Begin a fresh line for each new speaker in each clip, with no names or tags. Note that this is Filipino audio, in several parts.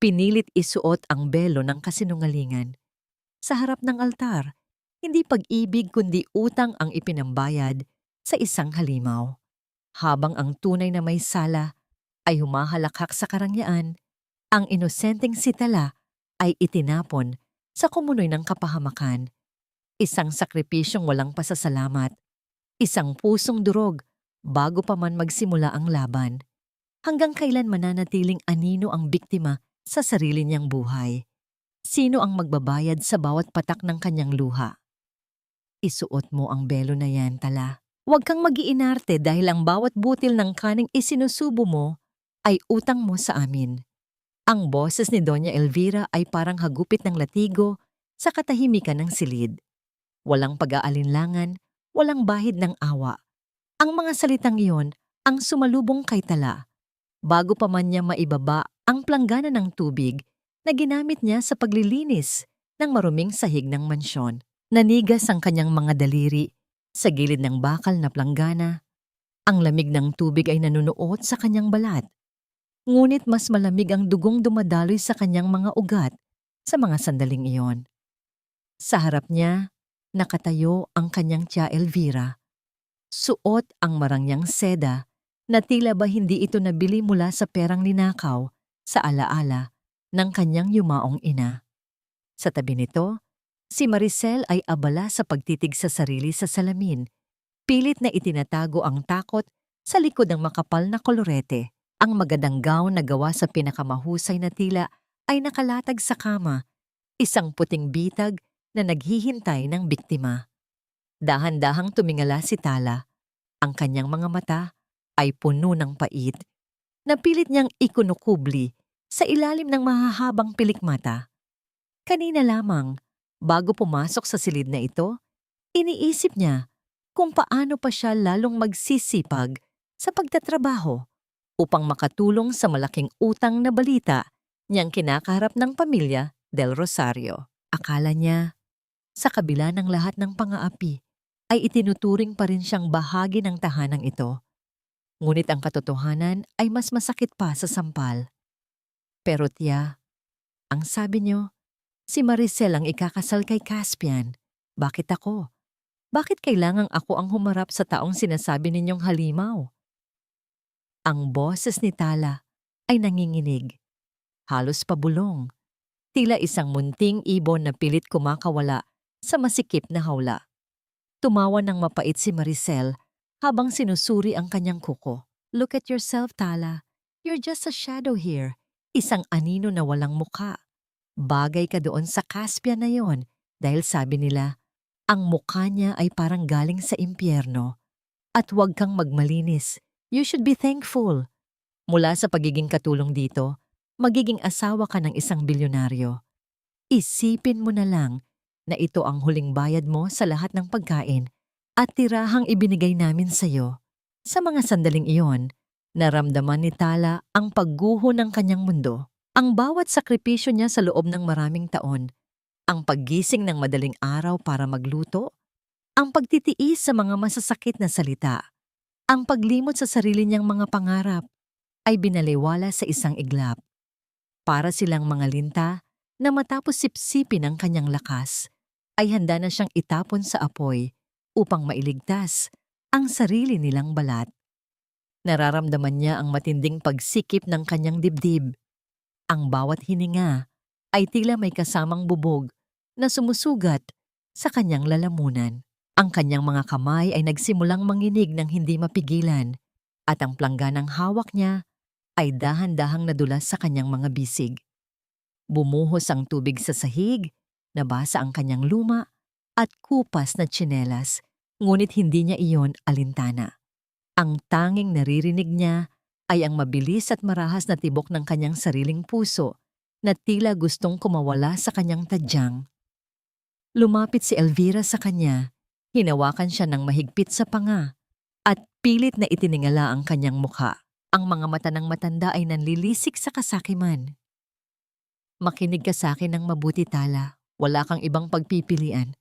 Pinilit isuot ang belo ng kasinungalingan. Sa harap ng altar, hindi pag-ibig kundi utang ang ipinambayad sa isang halimaw. Habang ang tunay na may sala ay humahalakhak sa karangyaan, ang inosenteng si Tala ay itinapon sa kumunoy ng kapahamakan. Isang sakripisyong walang pasasalamat, isang pusong durog bago pa man magsimula ang laban. Hanggang kailan mananatiling anino ang biktima sa sarili niyang buhay? Sino ang magbabayad sa bawat patak ng kanyang luha? Isuot mo ang belo na yan, Tala. Huwag kang mag-iinarte dahil ang bawat butil ng kaning isinusubo mo ay utang mo sa amin. Ang boses ni Doña Elvira ay parang hagupit ng latigo sa katahimikan ng silid. Walang pag-aalinlangan, walang bahid ng awa. Ang mga salitang iyon ang sumalubong kay Tala. Bago pa man niya maibaba ang planggana ng tubig na ginamit niya sa paglilinis ng maruming sahig ng mansyon. Nanigas ang kanyang mga daliri sa gilid ng bakal na planggana. Ang lamig ng tubig ay nanunuot sa kanyang balat. Ngunit mas malamig ang dugong dumadaloy sa kanyang mga ugat sa mga sandaling iyon. Sa harap niya, nakatayo ang kanyang tiya Elvira. Suot ang marangyang seda na tila ba hindi ito nabili mula sa perang ninakaw sa alaala ng kanyang yumaong ina. Sa tabi nito, si Maricel ay abala sa pagtitig sa sarili sa salamin. Pilit na itinatago ang takot sa likod ng makapal na kolorete. Ang magandang gown na gawa sa pinakamahusay na tila ay nakalatag sa kama, isang puting bitag na naghihintay ng biktima. Dahan-dahang tumingala si Tala. Ang kanyang mga mata ay puno ng pait. Napilit niyang ikunukubli sa ilalim ng mahahabang pilikmata. Kanina lamang, bago pumasok sa silid na ito, iniisip niya kung paano pa siya lalong magsisipag sa pagtatrabaho upang makatulong sa malaking utang na balita niyang kinakaharap ng pamilya Del Rosario. Akala niya, sa kabila ng lahat ng pang-aapi, ay itinuturing pa rin siyang bahagi ng tahanang ito. Ngunit ang katotohanan ay mas masakit pa sa sampal. Pero tiya, ang sabi niyo, si Maricel ang ikakasal kay Caspian. Bakit ako? Bakit kailangang ako ang humarap sa taong sinasabi ninyong halimaw? Ang boses ni Tala ay nanginginig. Halos pabulong. Tila isang munting ibon na pilit kumakawala sa masikip na hawla. Tumawa ng mapait si Maricel habang sinusuri ang kanyang kuko. Look at yourself, Tala. You're just a shadow here. Isang anino na walang muka. Bagay ka doon sa Caspian na yon dahil sabi nila, ang mukha niya ay parang galing sa impyerno. At huwag kang magmalinis. You should be thankful. Mula sa pagiging katulong dito, magiging asawa ka ng isang bilyonaryo. Isipin mo na lang na ito ang huling bayad mo sa lahat ng pagkain at tirahang ibinigay namin sa iyo. Sa mga sandaling iyon, naramdaman ni Tala ang pagguho ng kanyang mundo. Ang bawat sakripisyo niya sa loob ng maraming taon, ang paggising ng madaling araw para magluto, ang pagtitiis sa mga masasakit na salita, ang paglimot sa sarili niyang mga pangarap, ay binaliwala sa isang iglap. Para silang mga linta na matapos sipsipin ang kanyang lakas, ay handa na siyang itapon sa apoy upang mailigtas ang sarili nilang balat. Nararamdaman niya ang matinding pagsikip ng kanyang dibdib. Ang bawat hininga ay tila may kasamang bubog na sumusugat sa kanyang lalamunan. Ang kanyang mga kamay ay nagsimulang manginig ng hindi mapigilan at ang plangganang hawak niya ay dahan-dahang nadulas sa kanyang mga bisig. Bumuhos ang tubig sa sahig, nabasa ang kanyang luma at kupas na tsinelas, ngunit hindi niya iyon alintana. Ang tanging naririnig niya ay ang mabilis at marahas na tibok ng kanyang sariling puso na tila gustong kumawala sa kanyang tadyang. Lumapit si Elvira sa kanya, hinawakan siya ng mahigpit sa panga at pilit na itiningala ang kanyang mukha. Ang mga mata ng matanda ay nanlilisik sa kasakiman. Makinig ka sa akin ng mabuti, Tala. Wala kang ibang pagpipilian.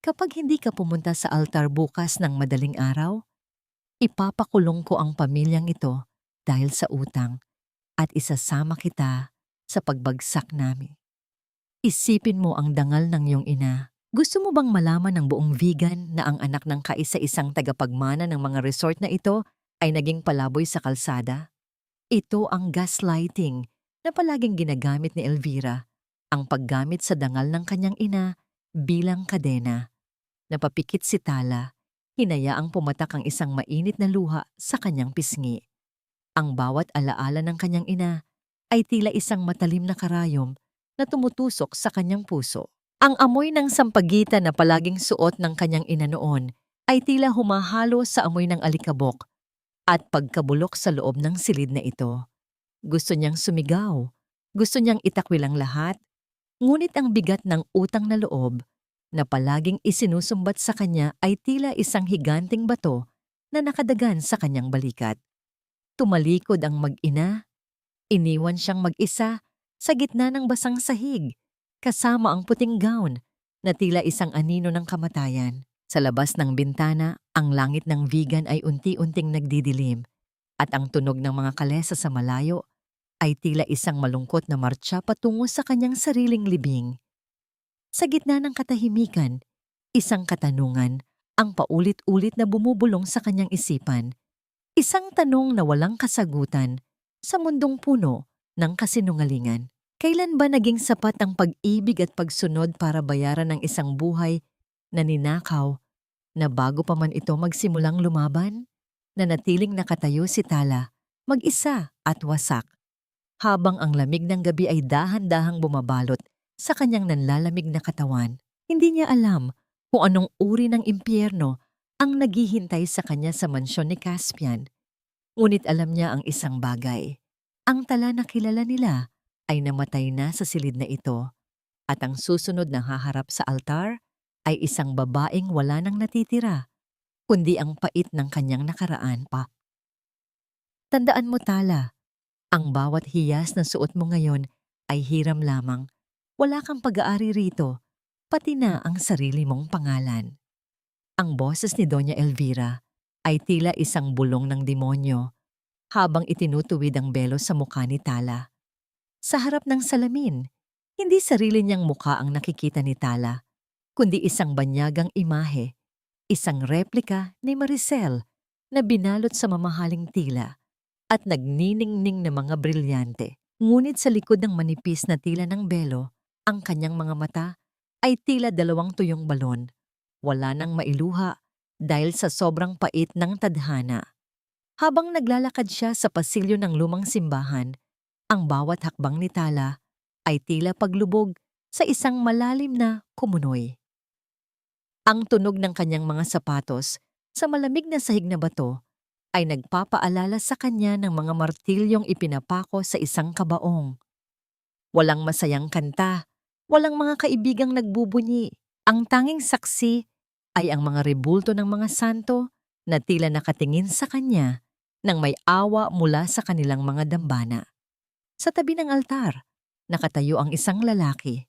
Kapag hindi ka pumunta sa altar bukas ng madaling araw, ipapakulong ko ang pamilyang ito dahil sa utang at isasama kita sa pagbagsak namin. Isipin mo ang dangal ng iyong ina. Gusto mo bang malaman ng buong vegan na ang anak ng kaisa-isang tagapagmana ng mga resort na ito ay naging palaboy sa kalsada? Ito ang gaslighting na palaging ginagamit ni Elvira, ang paggamit sa dangal ng kanyang ina bilang kadena. Napapikit si Tala, hinayaang pumatak ang isang mainit na luha sa kanyang pisngi. Ang bawat alaala ng kanyang ina ay tila isang matalim na karayom na tumutusok sa kanyang puso. Ang amoy ng sampagitan na palaging suot ng kanyang ina noon ay tila humahalo sa amoy ng alikabok at pagkabulok sa loob ng silid na ito. Gusto niyang sumigaw, gusto niyang itakwil ang lahat, ngunit ang bigat ng utang na loob na palaging isinusumbat sa kanya ay tila isang higanting bato na nakadagan sa kanyang balikat. Tumalikod ang mag-ina, iniwan siyang mag-isa sa gitna ng basang sahig, kasama ang puting gown na tila isang anino ng kamatayan. Sa labas ng bintana, ang langit ng vegan ay unti-unting nagdidilim at ang tunog ng mga kalesa sa malayo ay tila isang malungkot na martsa patungo sa kanyang sariling libing. Sa gitna ng katahimikan, isang katanungan ang paulit-ulit na bumubulong sa kanyang isipan. Isang tanong na walang kasagutan sa mundong puno ng kasinungalingan. Kailan ba naging sapat ang pag-ibig at pagsunod para bayaran ng isang buhay na ninakaw na bago pa man ito magsimulang lumaban? Nanatiling nakatayo si Tala, mag-isa at wasak, habang ang lamig ng gabi ay dahan-dahang bumabalot sa kanyang nanlalamig na katawan. Hindi niya alam kung anong uri ng impyerno ang naghihintay sa kanya sa mansyon ni Caspian. Ngunit alam niya ang isang bagay. Ang Tala na kilala nila ay namatay na sa silid na ito at ang susunod na haharap sa altar ay isang babaeng wala nang natitira, kundi ang pait ng kanyang nakaraan pa. Tandaan mo, Tala, ang bawat hiyas na suot mo ngayon ay hiram lamang. Wala kang pag-aari rito, pati na ang sarili mong pangalan. Ang boses ni Doña Elvira ay tila isang bulong ng demonyo habang itinutuwid ang belo sa mukha ni Tala. Sa harap ng salamin, hindi sarili niyang mukha ang nakikita ni Tala, kundi isang banyagang imahe, isang replika ni Maricel na binalot sa mamahaling tila at nagniningning na mga brilyante. Ngunit sa likod ng manipis na tila ng belo, ang kanyang mga mata ay tila dalawang tuyong balon. Wala nang mailuha dahil sa sobrang pait ng tadhana. Habang naglalakad siya sa pasilyo ng lumang simbahan, ang bawat hakbang ni Tala ay tila paglubog sa isang malalim na kumunoy. Ang tunog ng kanyang mga sapatos sa malamig na sahig na bato ay nagpapaalala sa kanya ng mga martilyong ipinapako sa isang kabaong. Walang masayang kanta, walang mga kaibigang nagbubunyi. Ang tanging saksi ay ang mga rebulto ng mga santo na tila nakatingin sa kanya nang may awa mula sa kanilang mga dambana. Sa tabi ng altar, nakatayo ang isang lalaki.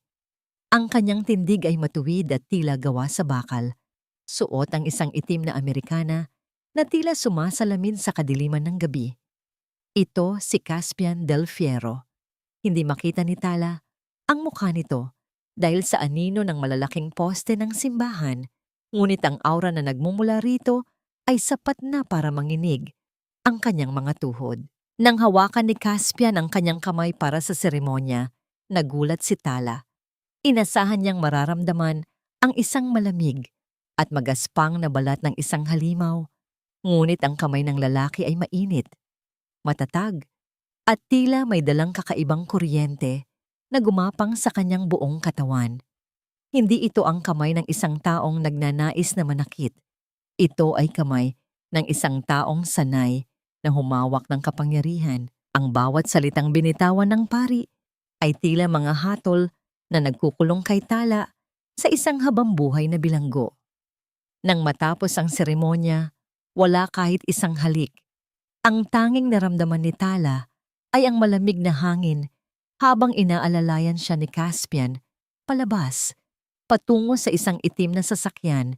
Ang kanyang tindig ay matuwid at tila gawa sa bakal. Suot ang isang itim na Amerikana na tila sumasalamin sa kadiliman ng gabi. Ito si Caspian del Fierro. Hindi makita ni Tala ang mukha nito dahil sa anino ng malalaking poste ng simbahan, ngunit ang aura na nagmumula rito ay sapat na para manginig ang kanyang mga tuhod. Nang hawakan ni Caspian ang kanyang kamay para sa seremonya, nagulat si Tala. Inasahan niyang mararamdaman ang isang malamig at magaspang na balat ng isang halimaw, ngunit ang kamay ng lalaki ay mainit, matatag, at tila may dalang kakaibang kuryente na gumapang sa kanyang buong katawan. Hindi ito ang kamay ng isang taong nagnanais na manakit. Ito ay kamay ng isang taong sanay na humawak ng kapangyarihan. Ang bawat salitang binitawan ng pari ay tila mga hatol na nagkukulong kay Tala sa isang habambuhay na bilanggo. Nang matapos ang seremonya, wala kahit isang halik. Ang tanging naramdaman ni Tala ay ang malamig na hangin habang inaalalayan siya ni Caspian palabas, patungo sa isang itim na sasakyan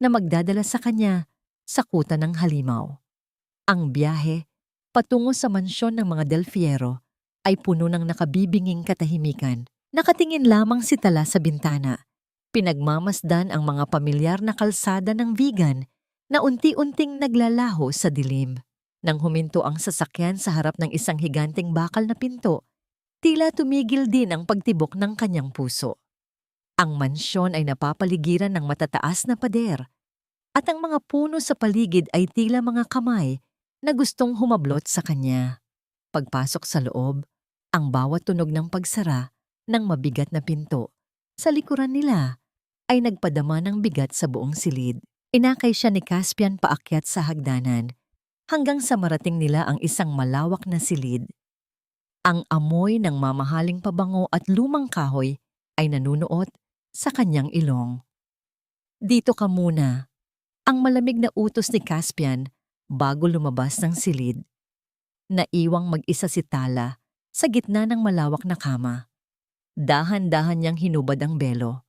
na magdadala sa kanya sa kuta ng halimaw. Ang biyahe patungo sa mansyon ng mga Del Fierro ay puno ng nakabibinging katahimikan. Nakatingin lamang si Tala sa bintana. Pinagmamasdan ang mga pamilyar na kalsada ng Vigan na unti-unting naglalaho sa dilim. Nang huminto ang sasakyan sa harap ng isang higanting bakal na pinto, tila tumigil din ang pagtibok ng kanyang puso. Ang mansyon ay napapaligiran ng matataas na pader, at ang mga puno sa paligid ay tila mga kamay na gustong humablot sa kanya. Pagpasok sa loob, ang bawat tunog ng pagsara ng mabigat na pinto sa likuran nila ay nagpadama ng bigat sa buong silid. Inakay siya ni Caspian paakyat sa hagdanan hanggang sa marating nila ang isang malawak na silid. Ang amoy ng mamahaling pabango at lumang kahoy ay nanunuot sa kanyang ilong. Dito ka muna, ang malamig na utos ni Caspian bago lumabas ng silid. Naiwang mag-isa si Tala sa gitna ng malawak na kama. Dahan-dahan niyang hinubad ang belo.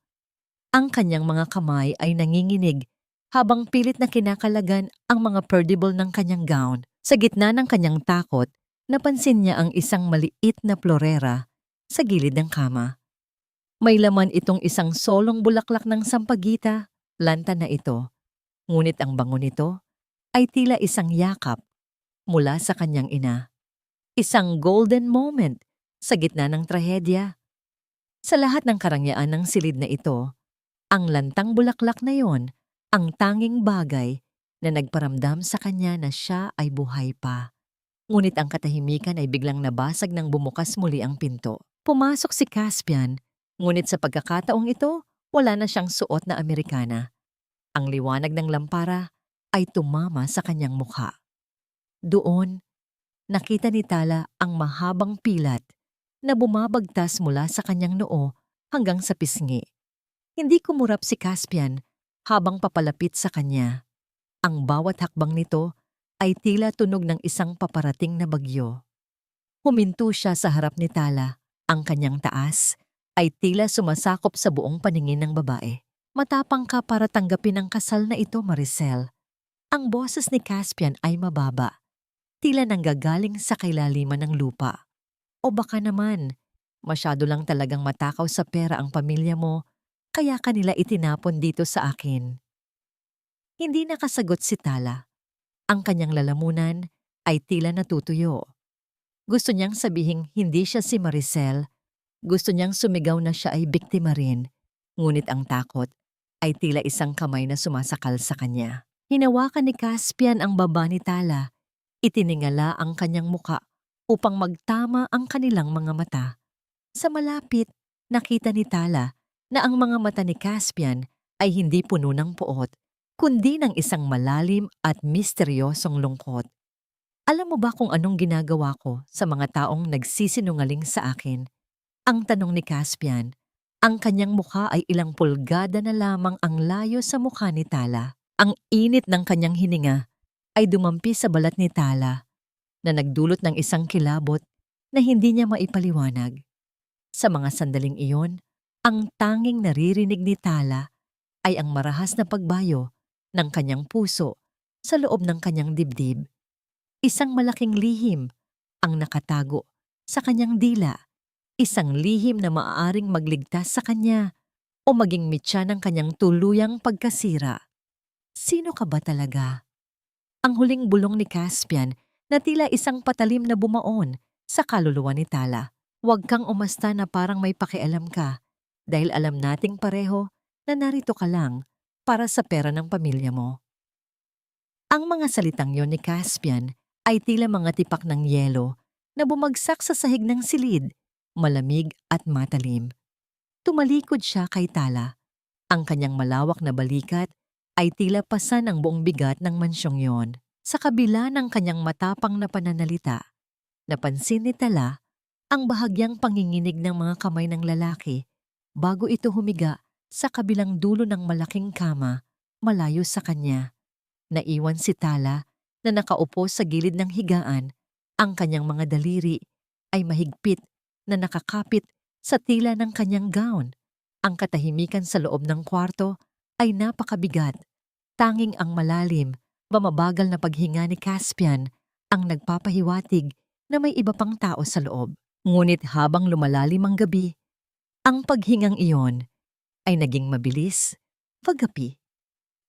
Ang kanyang mga kamay ay nanginginig habang pilit na kinakalagan ang mga perdible ng kanyang gown. Sa gitna ng kanyang takot, napansin niya ang isang maliit na florera sa gilid ng kama. May laman itong isang solong bulaklak ng sampagita, lanta na ito. Ngunit ang bango nito ay tila isang yakap mula sa kanyang ina. Isang golden moment sa gitna ng trahedya. Sa lahat ng karangyaan ng silid na ito, ang lantang bulaklak na yon ang tanging bagay na nagparamdam sa kanya na siya ay buhay pa. Ngunit ang katahimikan ay biglang nabasag nang bumukas muli ang pinto. Pumasok si Caspian, ngunit sa pagkakataong ito, wala na siyang suot na Amerikana. Ang liwanag ng lampara ay tumama sa kanyang mukha. Doon, nakita ni Tala ang mahabang pilat na bumabagtas mula sa kanyang noo hanggang sa pisngi. Hindi kumurap si Caspian habang papalapit sa kanya. Ang bawat hakbang nito ay tila tunog ng isang paparating na bagyo. Huminto siya sa harap ni Tala. Ang kanyang taas ay tila sumasakop sa buong paningin ng babae. Matapang ka para tanggapin ang kasal na ito, Maricel. Ang boses ni Caspian ay mababa, tila nanggagaling sa kailaliman ng lupa. O baka naman, masyado lang talagang matakaw sa pera ang pamilya mo, kaya kanila itinapon dito sa akin. Hindi nakasagot si Tala. Ang kanyang lalamunan ay tila natutuyo. Gusto niyang sabihing hindi siya si Maricel. Gusto niyang sumigaw na siya ay biktima rin. Ngunit ang takot ay tila isang kamay na sumasakal sa kanya. Hinawakan ni Caspian ang baba ni Tala. Itiningala ang kanyang muka upang magtama ang kanilang mga mata. Sa malapit, nakita ni Tala na ang mga mata ni Caspian ay hindi puno ng poot, kundi ng isang malalim at misteryosong lungkot. Alam mo ba kung anong ginagawa ko sa mga taong nagsisinungaling sa akin? Ang tanong ni Caspian. Ang kanyang mukha ay ilang pulgada na lamang ang layo sa mukha ni Tala. Ang init ng kanyang hininga ay dumampi sa balat ni Tala na nagdulot ng isang kilabot na hindi niya maipaliwanag. Sa mga sandaling iyon, ang tanging naririnig ni Tala ay ang marahas na pagbayo ng kanyang puso sa loob ng kanyang dibdib. Isang malaking lihim ang nakatago sa kanyang dila, isang lihim na maaaring magligtas sa kanya o maging mitya ng kanyang tuluyang pagkasira. Sino ka ba talaga? Ang huling bulong ni Caspian na tila isang patalim na bumaon sa kaluluwa ni Tala. Huwag kang umasta na parang may pakialam ka dahil alam nating pareho na narito ka lang para sa pera ng pamilya mo. Ang mga salitang yon ni Caspian ay tila mga tipak ng yelo na bumagsak sa sahig ng silid, malamig at matalim. Tumalikod siya kay Tala. Ang kanyang malawak na balikat ay tila pasan ang buong bigat ng mansyong yon. Sa kabila ng kanyang matapang na pananalita, napansin ni Tala ang bahagyang panginginig ng mga kamay ng lalaki bago ito humiga sa kabilang dulo ng malaking kama malayo sa kanya. Naiwan si Tala na nakaupo sa gilid ng higaan. Ang kanyang mga daliri ay mahigpit na nakakapit sa tila ng kanyang gown. Ang katahimikan sa loob ng kwarto ay napakabigat. Tanging ang malalim, mamabagal na paghinga ni Caspian ang nagpapahiwatig na may iba pang tao sa loob. Ngunit habang lumalalim ang gabi, ang paghingang iyon ay naging mabilis, paggapi.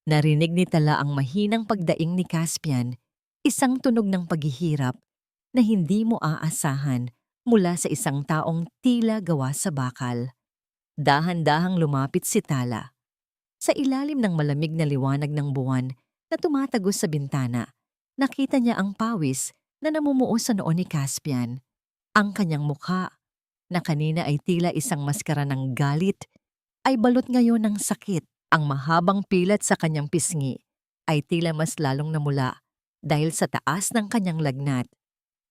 Narinig ni Tala ang mahinang pagdaing ni Caspian, isang tunog ng paghihirap na hindi mo aasahan mula sa isang taong tila gawa sa bakal. Dahan-dahang lumapit si Tala. Sa ilalim ng malamig na liwanag ng buwan na tumatagos sa bintana, nakita niya ang pawis na namumuo sa noo ni Caspian. Ang kanyang mukha, na kanina ay tila isang maskara ng galit, ay balot ngayon ng sakit. Ang mahabang pilat sa kanyang pisngi ay tila mas lalong namula dahil sa taas ng kanyang lagnat.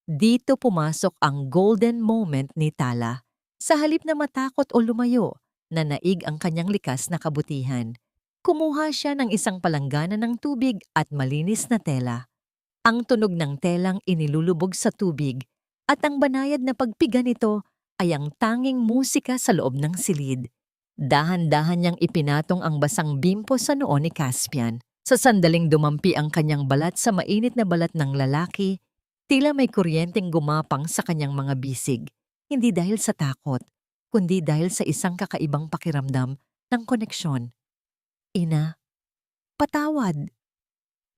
Dito pumasok ang golden moment ni Tala. Sa halip na matakot o lumayo, nanaig ang kanyang likas na kabutihan. Kumuha siya ng isang palanggana ng tubig at malinis na tela. Ang tunog ng telang inilulubog sa tubig at ang banayad na pagpiga nito ay ang tanging musika sa loob ng silid. Dahan-dahan niyang ipinatong ang basang bimpo sa noo ni Caspian. Sa sandaling dumampi ang kanyang balat sa mainit na balat ng lalaki, tila may kuryenteng gumapang sa kanyang mga bisig. Hindi dahil sa takot, kundi dahil sa isang kakaibang pakiramdam ng koneksyon. Ina, patawad!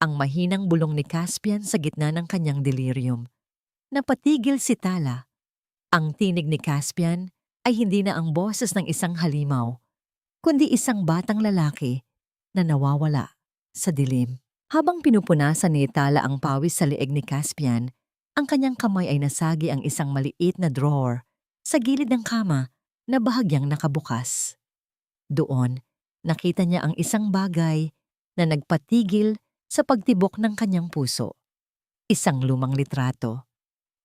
Ang mahinang bulong ni Caspian sa gitna ng kanyang delirium. Napatigil si Tala. Ang tinig ni Caspian ay hindi na ang boses ng isang halimaw, kundi isang batang lalaki na nawawala sa dilim. Habang pinupunasan ni Tala ang pawis sa leeg ni Caspian, ang kanyang kamay ay nasagi ang isang maliit na drawer sa gilid ng kama na bahagyang nakabukas. Doon, nakita niya ang isang bagay na nagpatigil sa pagtibok ng kanyang puso. Isang lumang litrato.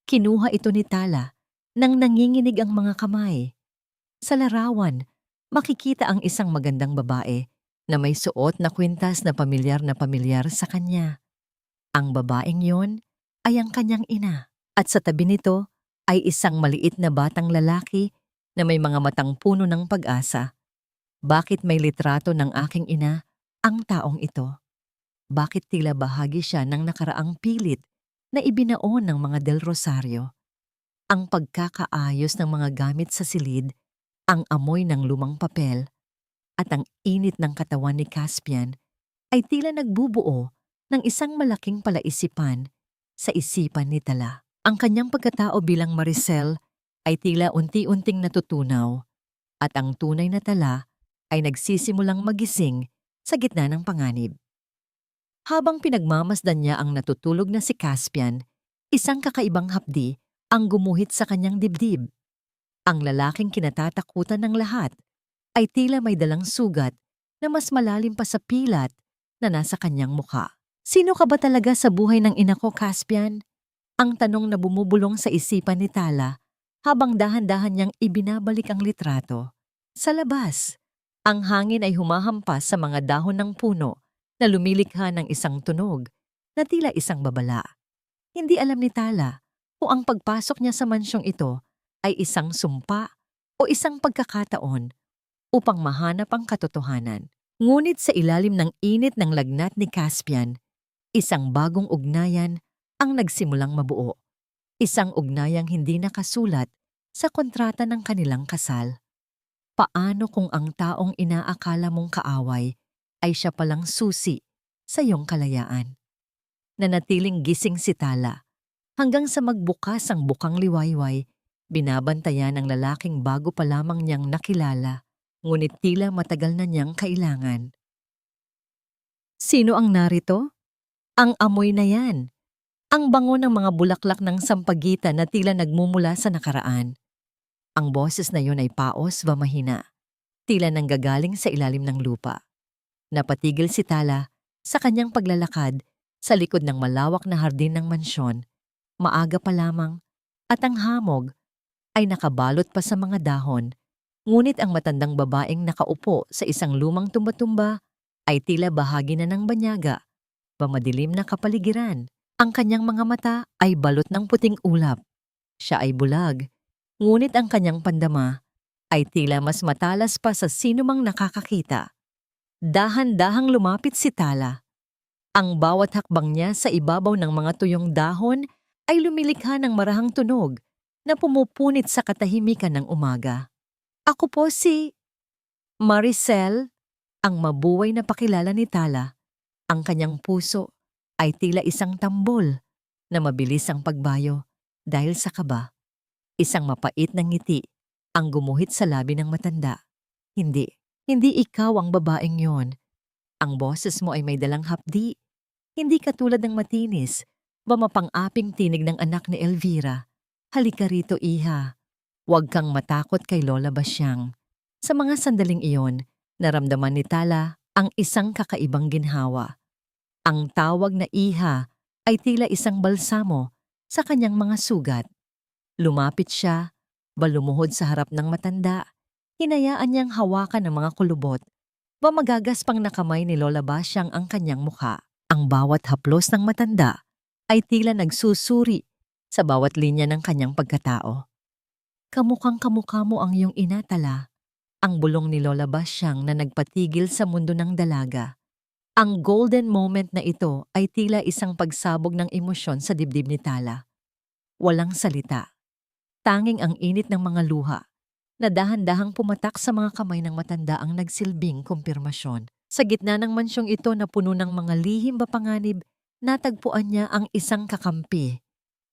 Kinuha ito ni Tala nang nanginginig ang mga kamay. Sa larawan, makikita ang isang magandang babae na may suot na kwintas na pamilyar sa kanya. Ang babaeng yon ay ang kanyang ina at sa tabi nito ay isang maliit na batang lalaki na may mga matang puno ng pag-asa. Bakit may litrato ng aking ina ang taong ito? Bakit tila bahagi siya ng nakaraang pilit na ibinaon ng mga Del Rosario? Ang pagkakaayos ng mga gamit sa silid, ang amoy ng lumang papel, at ang init ng katawan ni Caspian ay tila nagbubuo ng isang malaking palaisipan sa isipan ni Tala. Ang kanyang pagkatao bilang Maricel ay tila unti-unting natutunaw at ang tunay na Tala ay nagsisimulang magising sa gitna ng panganib. Habang pinagmamasdan niya ang natutulog na si Caspian, isang kakaibang hapdi ang gumuhit sa kanyang dibdib. Ang lalaking kinatatakutan ng lahat ay tila may dalang sugat na mas malalim pa sa pilat na nasa kanyang mukha. Sino ka ba talaga sa buhay ng ina ko, Caspian? Ang tanong na bumubulong sa isipan ni Tala habang dahan-dahan niyang ibinabalik ang litrato. Sa labas, ang hangin ay humahampas sa mga dahon ng puno na lumilikha ng isang tunog na tila isang babala. Hindi alam ni Tala kung ang pagpasok niya sa mansyong ito ay isang sumpa o isang pagkakataon upang mahanap ang katotohanan. Ngunit sa ilalim ng init ng lagnat ni Caspian, isang bagong ugnayan ang nagsimulang mabuo. Isang ugnayang hindi nakasulat sa kontrata ng kanilang kasal. Paano kung ang taong inaakala mong kaaway ay siya palang susi sa iyong kalayaan? Nanatiling gising si Tala hanggang sa magbukas ang bukang liwayway, binabantayan ng lalaking bago pa lamang niyang nakilala, ngunit tila matagal na niyang kailangan. Sino ang narito? Ang amoy na yan. Ang bango ng mga bulaklak ng sampagitan na tila nagmumula sa nakaraan. Ang boses na yon ay paos ba mahina, tila nanggagaling sa ilalim ng lupa. Napatigil si Tala sa kanyang paglalakad sa likod ng malawak na hardin ng mansyon. Maaga pa lamang at ang hamog ay nakabalot pa sa mga dahon, ngunit ang matandang babaeng nakaupo sa isang lumang tumba-tumba ay tila bahagi na ng banyaga, pamadilim na kapaligiran. Ang kanyang mga mata ay balot ng puting ulap. Siya ay bulag, ngunit ang kanyang pandama ay tila mas matalas pa sa sinumang nakakakita. Dahan-dahang lumapit si Tala. Ang bawat hakbang niya sa ibabaw ng mga tuyong dahon ay lumilikha ng marahang tunog na pumupunit sa katahimikan ng umaga. Ako po si Maricel, ang mabuhay na pakilala ni Tala. Ang kanyang puso ay tila isang tambol na mabilis ang pagbayo dahil sa kaba. Isang mapait na ngiti ang gumuhit sa labi ng matanda. Hindi ikaw ang babaeng yon. Ang boses mo ay may dalang hapdi. Hindi katulad ng matinis, mapang-aping tinig ng anak ni Elvira. Halika rito, iha. Huwag kang matakot kay Lola Basyang. Sa mga sandaling iyon, naramdaman ni Tala ang isang kakaibang ginhawa. Ang tawag na iha ay tila isang balsamo sa kanyang mga sugat. Lumapit siya, balumuhod sa harap ng matanda. Hinayaan niyang hawakan ng mga kulubot. Magagaspang na kamay ni Lola Basyang ang kanyang mukha. Ang bawat haplos ng matanda ay tila nagsusuri sa bawat linya ng kanyang pagkatao. Kamukhang kamukha mo ang iyong ina, Tala. Ang bulong ni Lola Basyang na nagpatigil sa mundo ng dalaga. Ang golden moment na ito ay tila isang pagsabog ng emosyon sa dibdib ni Tala. Walang salita. Tanging ang init ng mga luha na dahan-dahang pumatak sa mga kamay ng matanda ang nagsilbing kumpirmasyon. Sa gitna ng mansyong ito na puno ng mga lihim mapanganib, natagpuan niya ang isang kakampi.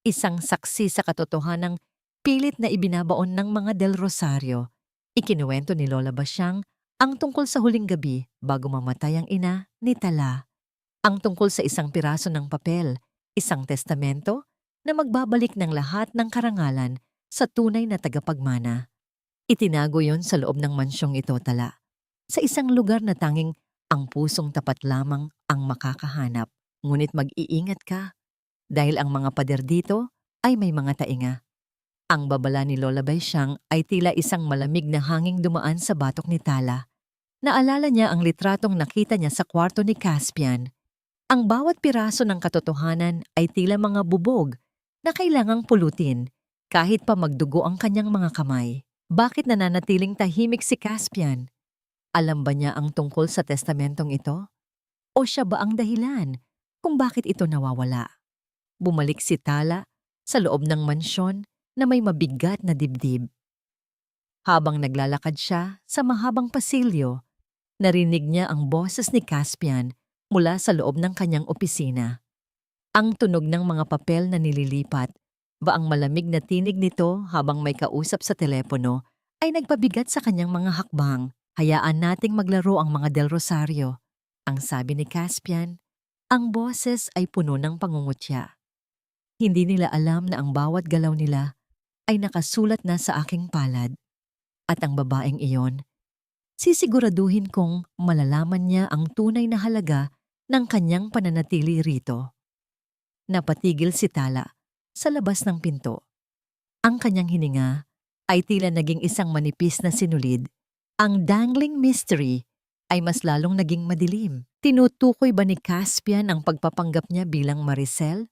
Isang saksi sa katotohanang pilit na ibinabaon ng mga Del Rosario. Ikinuwento ni Lola Basyang ang tungkol sa huling gabi bago mamatay ang ina ni Tala. Ang tungkol sa isang piraso ng papel, isang testamento na magbabalik ng lahat ng karangalan sa tunay na tagapagmana. Itinago yon sa loob ng mansyong ito, Tala. Sa isang lugar na tanging ang pusong tapat lamang ang makakahanap. Ngunit mag-iingat ka dahil ang mga pader dito ay may mga tainga. Ang babala ni Lola Basyang ay tila isang malamig na hanging dumaan sa batok ni Tala. Naalala niya ang litratong nakita niya sa kwarto ni Caspian. Ang bawat piraso ng katotohanan ay tila mga bubog na kailangang pulutin kahit pa magdugo ang kanyang mga kamay. Bakit nananatiling tahimik si Caspian? Alam ba niya ang tungkol sa testamentong ito? O siya ba ang dahilan kung bakit ito nawawala? Bumalik si Tala sa loob ng mansyon na may mabigat na dibdib. Habang naglalakad siya sa mahabang pasilyo, narinig niya ang boses ni Caspian mula sa loob ng kanyang opisina. Ang tunog ng mga papel na nililipat, ba ang malamig na tinig nito habang may kausap sa telepono ay nagpabigat sa kanyang mga hakbang. Hayaan nating maglaro ang mga Del Rosario. Ang sabi ni Caspian, ang boses ay puno ng pangungutya. Hindi nila alam na ang bawat galaw nila ay nakasulat na sa aking palad. At ang babaeng iyon, sisiguraduhin kong malalaman niya ang tunay na halaga ng kanyang pananatili rito. Napatigil si Tala sa labas ng pinto. Ang kanyang hininga ay tila naging isang manipis na sinulid. Ang dangling mystery ay mas lalong naging madilim. Tinutukoy ba ni Caspian ang pagpapanggap niya bilang Maricel?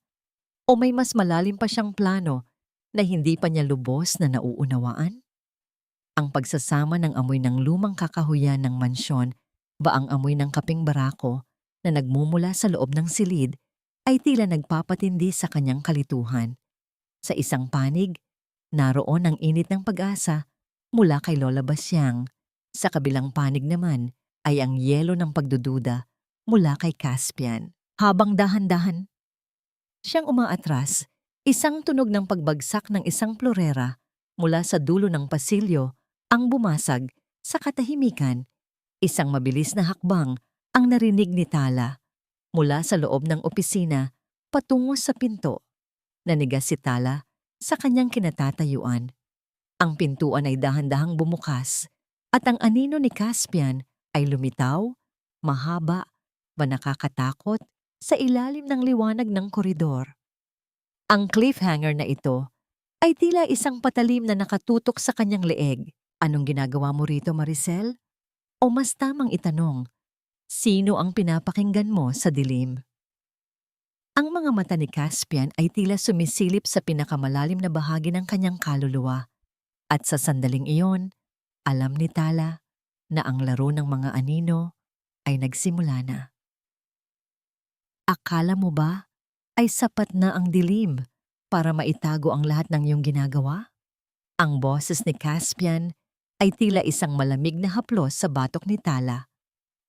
O may mas malalim pa siyang plano na hindi pa niya lubos na nauunawaan? Ang pagsasama ng amoy ng lumang kakahuyan ng mansyon ba ang amoy ng kaping barako na nagmumula sa loob ng silid ay tila nagpapatindi sa kanyang kalituhan. Sa isang panig, naroon ang init ng pag-asa mula kay Lola Basyang. Sa kabilang panig naman ay ang yelo ng pagdududa mula kay Caspian. Habang dahan-dahan siyang umaatras, isang tunog ng pagbagsak ng isang plorera mula sa dulo ng pasilyo ang bumasag sa katahimikan. Isang mabilis na hakbang ang narinig ni Tala mula sa loob ng opisina patungo sa pinto. Nanigas si Tala sa kanyang kinatatayuan. Ang pintuan ay dahan-dahang bumukas at ang anino ni Caspian ay lumitaw, mahaba, nakakatakot sa ilalim ng liwanag ng koridor. Ang cliffhanger na ito ay tila isang patalim na nakatutok sa kanyang leeg. Anong ginagawa mo rito, Maricel? O mas tamang itanong, sino ang pinapakinggan mo sa dilim? Ang mga mata ni Caspian ay tila sumisilip sa pinakamalalim na bahagi ng kanyang kaluluwa. At sa sandaling iyon, alam ni Tala na ang laro ng mga anino ay nagsimula na. Akala mo ba ay sapat na ang dilim para maitago ang lahat ng iyong ginagawa? Ang boses ni Caspian ay tila isang malamig na haplos sa batok ni Tala.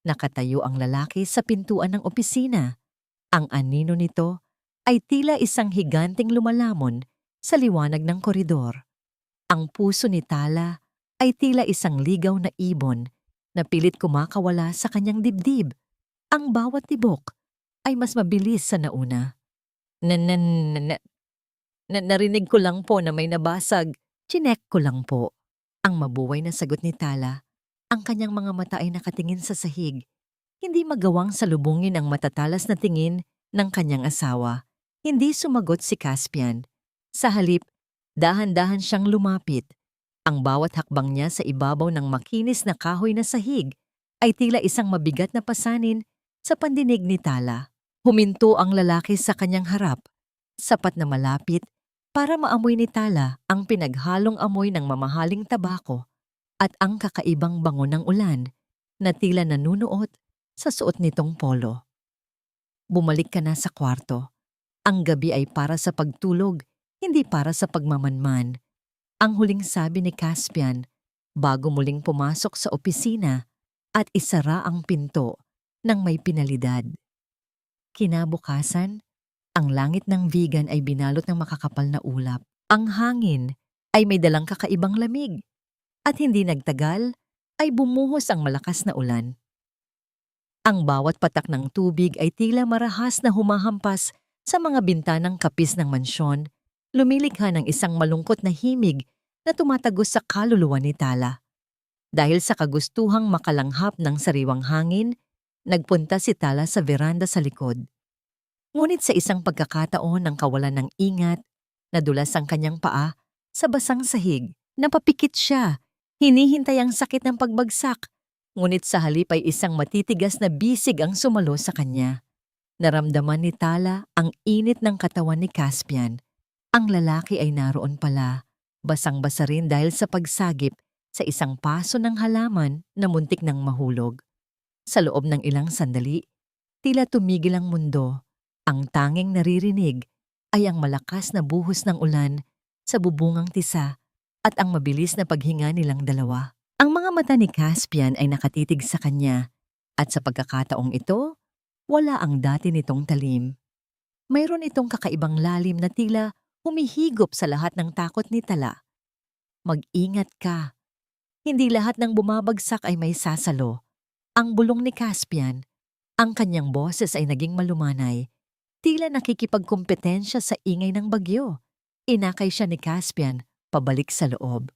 Nakatayo ang lalaki sa pintuan ng opisina. Ang anino nito ay tila isang higanting lumalamon sa liwanag ng koridor. Ang puso ni Tala ay tila isang ligaw na ibon na pilit kumakawala sa kanyang dibdib. Ang bawat tibok ay mas mabilis sa nauna. Narinig ko lang po na may nabasag. Chinek ko lang po. Ang mabuway na sagot ni Tala. Ang kanyang mga mata ay nakatingin sa sahig. Hindi magawang salubungin ang matatalas na tingin ng kanyang asawa. Hindi sumagot si Caspian. Sa halip, dahan-dahan siyang lumapit. Ang bawat hakbang niya sa ibabaw ng makinis na kahoy na sahig ay tila isang mabigat na pasanin sa pandinig ni Tala. Huminto ang lalaki sa kanyang harap, sapat na malapit para maamoy ni Tala ang pinaghalong amoy ng mamahaling tabako at ang kakaibang bango ng ulan na tila nanunuot sa suot nitong polo. Bumalik ka na sa kwarto. Ang gabi ay para sa pagtulog, hindi para sa pagmamanman. Ang huling sabi ni Caspian bago muling pumasok sa opisina at isara ang pinto ng may pinalidad. Kinabukasan, ang langit ng vegan ay binalot ng makakapal na ulap. Ang hangin ay may dalang kakaibang lamig. At hindi nagtagal ay bumuhos ang malakas na ulan. Ang bawat patak ng tubig ay tila marahas na humahampas sa mga bintanang kapis ng mansyon, lumilikha ng isang malungkot na himig na tumatagos sa kaluluwa ni Tala. Dahil sa kagustuhang makalanghap ng sariwang hangin, nagpunta si Tala sa veranda sa likod. Ngunit sa isang pagkakataon ng kawalan ng ingat, nadulas ang kanyang paa sa basang sahig. Napapikit siya. Hinihintay ang sakit ng pagbagsak. Ngunit sa halip ay isang matitigas na bisig ang sumalo sa kanya. Naramdaman ni Tala ang init ng katawan ni Caspian. Ang lalaki ay naroon pala, basang-basa rin dahil sa pagsagip sa isang paso ng halaman na muntik ng mahulog. Sa loob ng ilang sandali, tila tumigil ang mundo. Ang tanging naririnig ay ang malakas na buhos ng ulan sa bubungang tisa at ang mabilis na paghinga nilang dalawa. Ang mga mata ni Caspian ay nakatitig sa kanya at sa pagkakataong ito, wala ang dati nitong talim. Mayroon itong kakaibang lalim na tila humihigop sa lahat ng takot ni Tala. Mag-ingat ka. Hindi lahat ng bumabagsak ay may sasalo. Ang bulong ni Caspian, ang kanyang boses ay naging malumanay. Tila nakikipagkompetensya sa ingay ng bagyo. Inakay siya ni Caspian pabalik sa loob.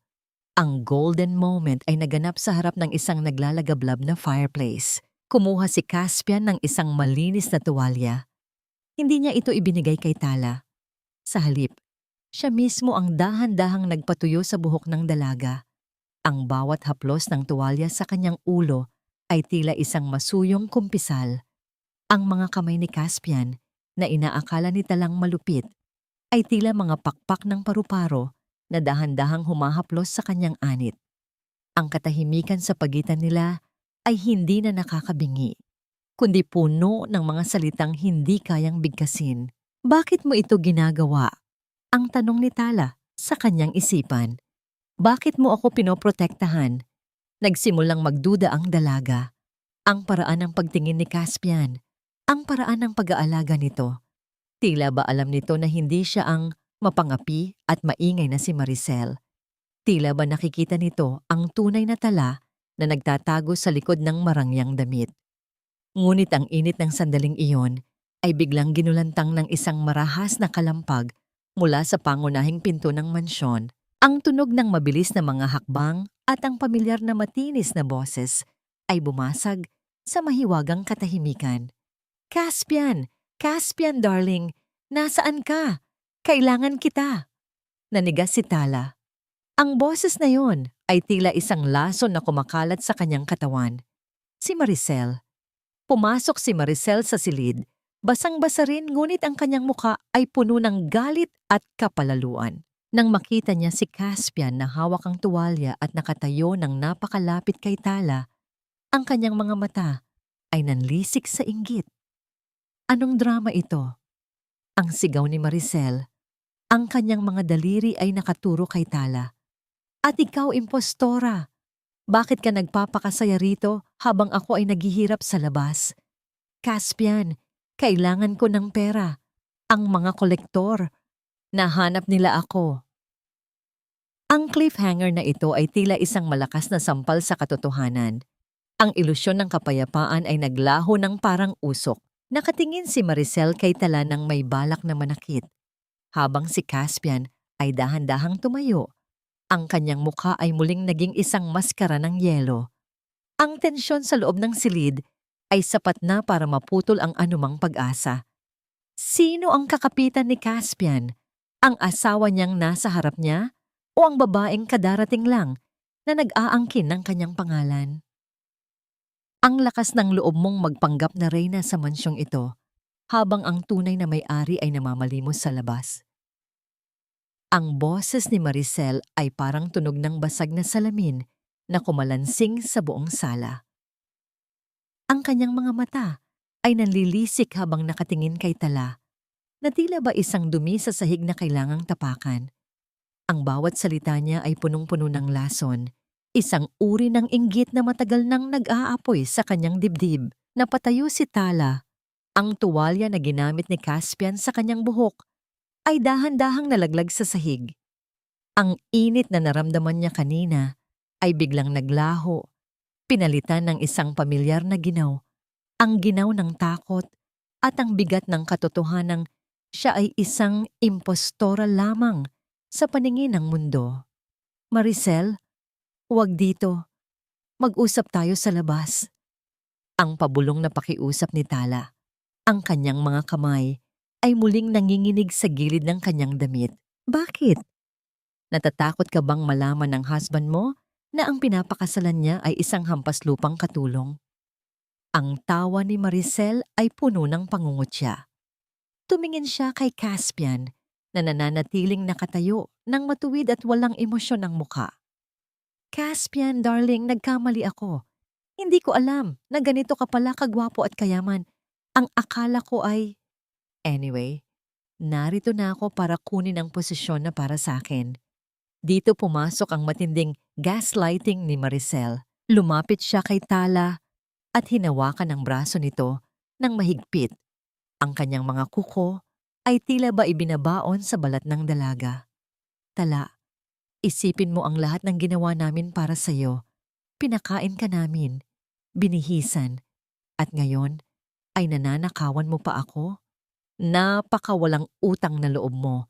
Ang golden moment ay naganap sa harap ng isang naglalagablab na fireplace. Kumuha si Caspian ng isang malinis na tuwalya. Hindi niya ito ibinigay kay Tala. Sa halip, siya mismo ang dahan-dahang nagpatuyo sa buhok ng dalaga. Ang bawat haplos ng tuwalya sa kanyang ulo ay tila isang masuyong kumpisal. Ang mga kamay ni Caspian na inaakala ni Talang malupit ay tila mga pakpak ng paru-paro na dahan-dahang humahaplos sa kanyang anit. Ang katahimikan sa pagitan nila ay hindi na nakakabingi, kundi puno ng mga salitang hindi kayang bigkasin. Bakit mo ito ginagawa? Ang tanong ni Tala sa kanyang isipan. Bakit mo ako pinoprotektahan? Nagsimulang magduda ang dalaga. Ang paraan ng pagtingin ni Caspian, ang paraan ng pag-aalaga nito. Tila ba alam nito na hindi siya ang mapangapi at maingay na si Maricel? Tila ba nakikita nito ang tunay na Tala na nagtatago sa likod ng marangyang damit? Ngunit ang init ng sandaling iyon ay biglang ginulantang ng isang marahas na kalampag mula sa pangunahing pinto ng mansyon. Ang tunog ng mabilis na mga hakbang at ang pamilyar na matinis na boses ay bumasag sa mahiwagang katahimikan. Caspian! Caspian, darling! Nasaan ka? Kailangan kita! Nanigas si Tala. Ang boses na yon ay tila isang lason na kumakalat sa kanyang katawan. Si Maricel. Pumasok si Maricel sa silid. Basang-basa rin ngunit ang kanyang muka ay puno ng galit at kapalaluan. Nang makita niya si Caspian na hawak ang tuwalya at nakatayo ng napakalapit kay Tala, ang kanyang mga mata ay nanlisik sa inggit. Anong drama ito? Ang sigaw ni Maricel. Ang kanyang mga daliri ay nakaturo kay Tala. At ikaw, impostora, bakit ka nagpapakasaya rito habang ako ay naghihirap sa labas? Caspian, kailangan ko ng pera. Ang mga kolektor, nahanap nila ako. Ang cliffhanger na ito ay tila isang malakas na sampal sa katotohanan. Ang ilusyon ng kapayapaan ay naglaho ng parang usok. Nakatingin si Maricel kay Tala ng may balak na manakit. Habang si Caspian ay dahan-dahang tumayo, ang kanyang mukha ay muling naging isang maskara ng yelo. Ang tensyon sa loob ng silid ay sapat na para maputol ang anumang pag-asa. Sino ang kakapitan ni Caspian? Ang asawa niyang nasa harap niya o ang babaeng kadarating lang na nag-aangkin ng kanyang pangalan? Ang lakas ng loob mong magpanggap na reyna sa mansyong ito habang ang tunay na may-ari ay namamalimos sa labas. Ang boses ni Maricel ay parang tunog ng basag na salamin na kumalansing sa buong sala. Ang kanyang mga mata ay nanlilisik habang nakatingin kay Tala, na tila ba isang dumi sa sahig na kailangang tapakan. Ang bawat salita niya ay punong-puno ng lason, isang uri ng inggit na matagal nang nag-aapoy sa kanyang dibdib. Napatayo si Tala. Ang tuwalya na ginamit ni Caspian sa kanyang buhok ay dahan-dahang nalaglag sa sahig. Ang init na naramdaman niya kanina ay biglang naglaho, pinalitan ng isang pamilyar na ginaw, ang ginaw ng takot at ang bigat ng katotohanang siya ay isang impostora lamang sa paningin ng mundo. Maricel, huwag dito. Mag-usap tayo sa labas. Ang pabulong na pakiusap ni Tala. Ang kanyang mga kamay ay muling nanginginig sa gilid ng kanyang damit. Bakit? Natatakot ka bang malaman ng husband mo na ang pinapakasalan niya ay isang hampas lupang katulong? Ang tawa ni Maricel ay puno ng pangungutya. Tumingin siya kay Caspian na nananatiling nakatayo ng matuwid at walang emosyon ang muka. Caspian, darling, nagkamali ako. Hindi ko alam na ganito ka pala kagwapo at kayaman. Ang akala ko ay... Anyway, narito na ako para kunin ang posisyon na para sa akin. Dito pumasok ang matinding gaslighting ni Maricel. Lumapit siya kay Tala at hinawakan ang braso nito ng mahigpit. Ang kanyang mga kuko ay tila ba ibinabaon sa balat ng dalaga. Tala, isipin mo ang lahat ng ginawa namin para sa'yo. Pinakain ka namin, binihisan, at ngayon ay nananakawan mo pa ako? Napakawalang utang na loob mo.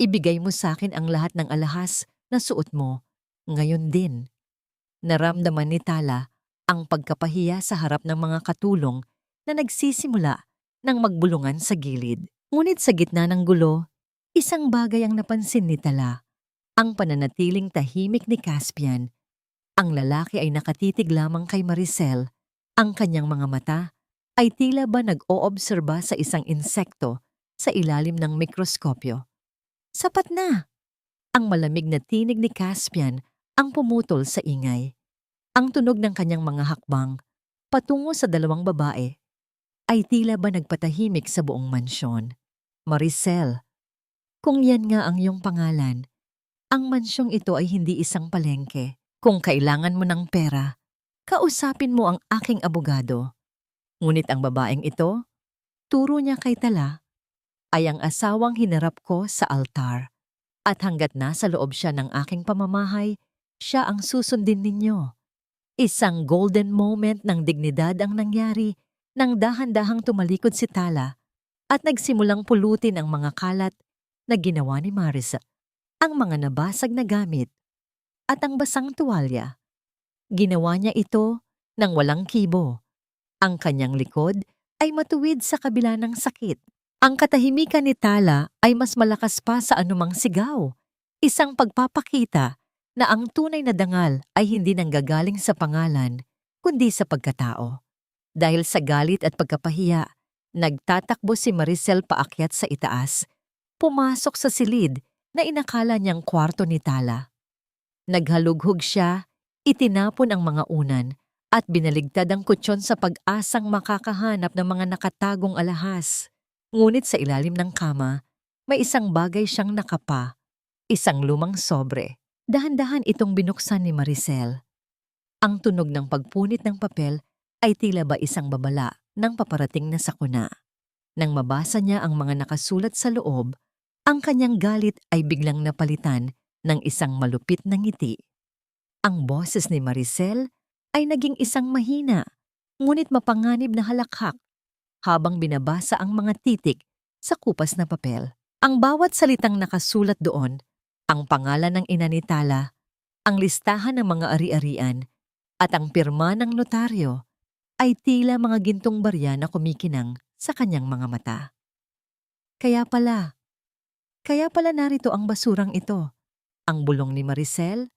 Ibigay mo sa akin ang lahat ng alahas na suot mo. Ngayon din. Naramdaman ni Tala ang pagkapahiya sa harap ng mga katulong na nagsisimula ng magbulungan sa gilid. Ngunit sa gitna ng gulo, isang bagay ang napansin ni Tala. Ang pananatiling tahimik ni Caspian. Ang lalaki ay nakatitig lamang kay Maricel. Ang kanyang mga mata ay tila ba nag-oobserba sa isang insekto sa ilalim ng mikroskopyo. Sapat na! Ang malamig na tinig ni Caspian ang pumutol sa ingay. Ang tunog ng kanyang mga hakbang patungo sa dalawang babae ay tila ba nagpatahimik sa buong mansyon. Maricel, kung yan nga ang iyong pangalan, ang mansyong ito ay hindi isang palengke. Kung kailangan mo ng pera, kausapin mo ang aking abogado. Ngunit ang babaeng ito, turo niya kay Tala, ay ang asawang hinarap ko sa altar. At hanggat nasa loob siya ng aking pamamahay, siya ang susundin ninyo. Isang golden moment ng dignidad ang nangyari nang dahan-dahang tumalikod si Tala at nagsimulang pulutin ang mga kalat na ginawa ni Marisa, ang mga nabasag na gamit at ang basang tuwalya. Ginawa niya ito nang walang kibo. Ang kanyang likod ay matuwid sa kabila ng sakit. Ang katahimikan ni Tala ay mas malakas pa sa anumang sigaw. Isang pagpapakita na ang tunay na dangal ay hindi nanggagaling sa pangalan, kundi sa pagkatao. Dahil sa galit at pagkapahiya, nagtatakbo si Maricel paakyat sa itaas, pumasok sa silid na inakala niyang kwarto ni Tala. Naghalughog siya, itinapon ang mga unan, at binaligtad ang kutsyon sa pag-asang makakahanap ng mga nakatagong alahas. Ngunit sa ilalim ng kama, May isang bagay siyang nakapa, isang lumang sobre. Dahan-dahan itong binuksan ni Maricel. Ang tunog ng pagpunit ng papel ay tila ba isang babala ng paparating na sakuna. Nang mabasa niya ang mga nakasulat sa loob, ang kanyang galit ay biglang napalitan ng isang malupit na ngiti. Ang boses ni Maricel ay naging isang mahina, ngunit mapanganib na halakhak habang binabasa ang mga titik sa kupas na papel. Ang bawat salitang nakasulat doon, ang pangalan ng ina ni Tala, ang listahan ng mga ari-arian, at ang pirma ng notaryo ay tila mga gintong barya na kumikinang sa kanyang mga mata. Kaya pala narito ang basurang ito. Ang bulong ni Maricel,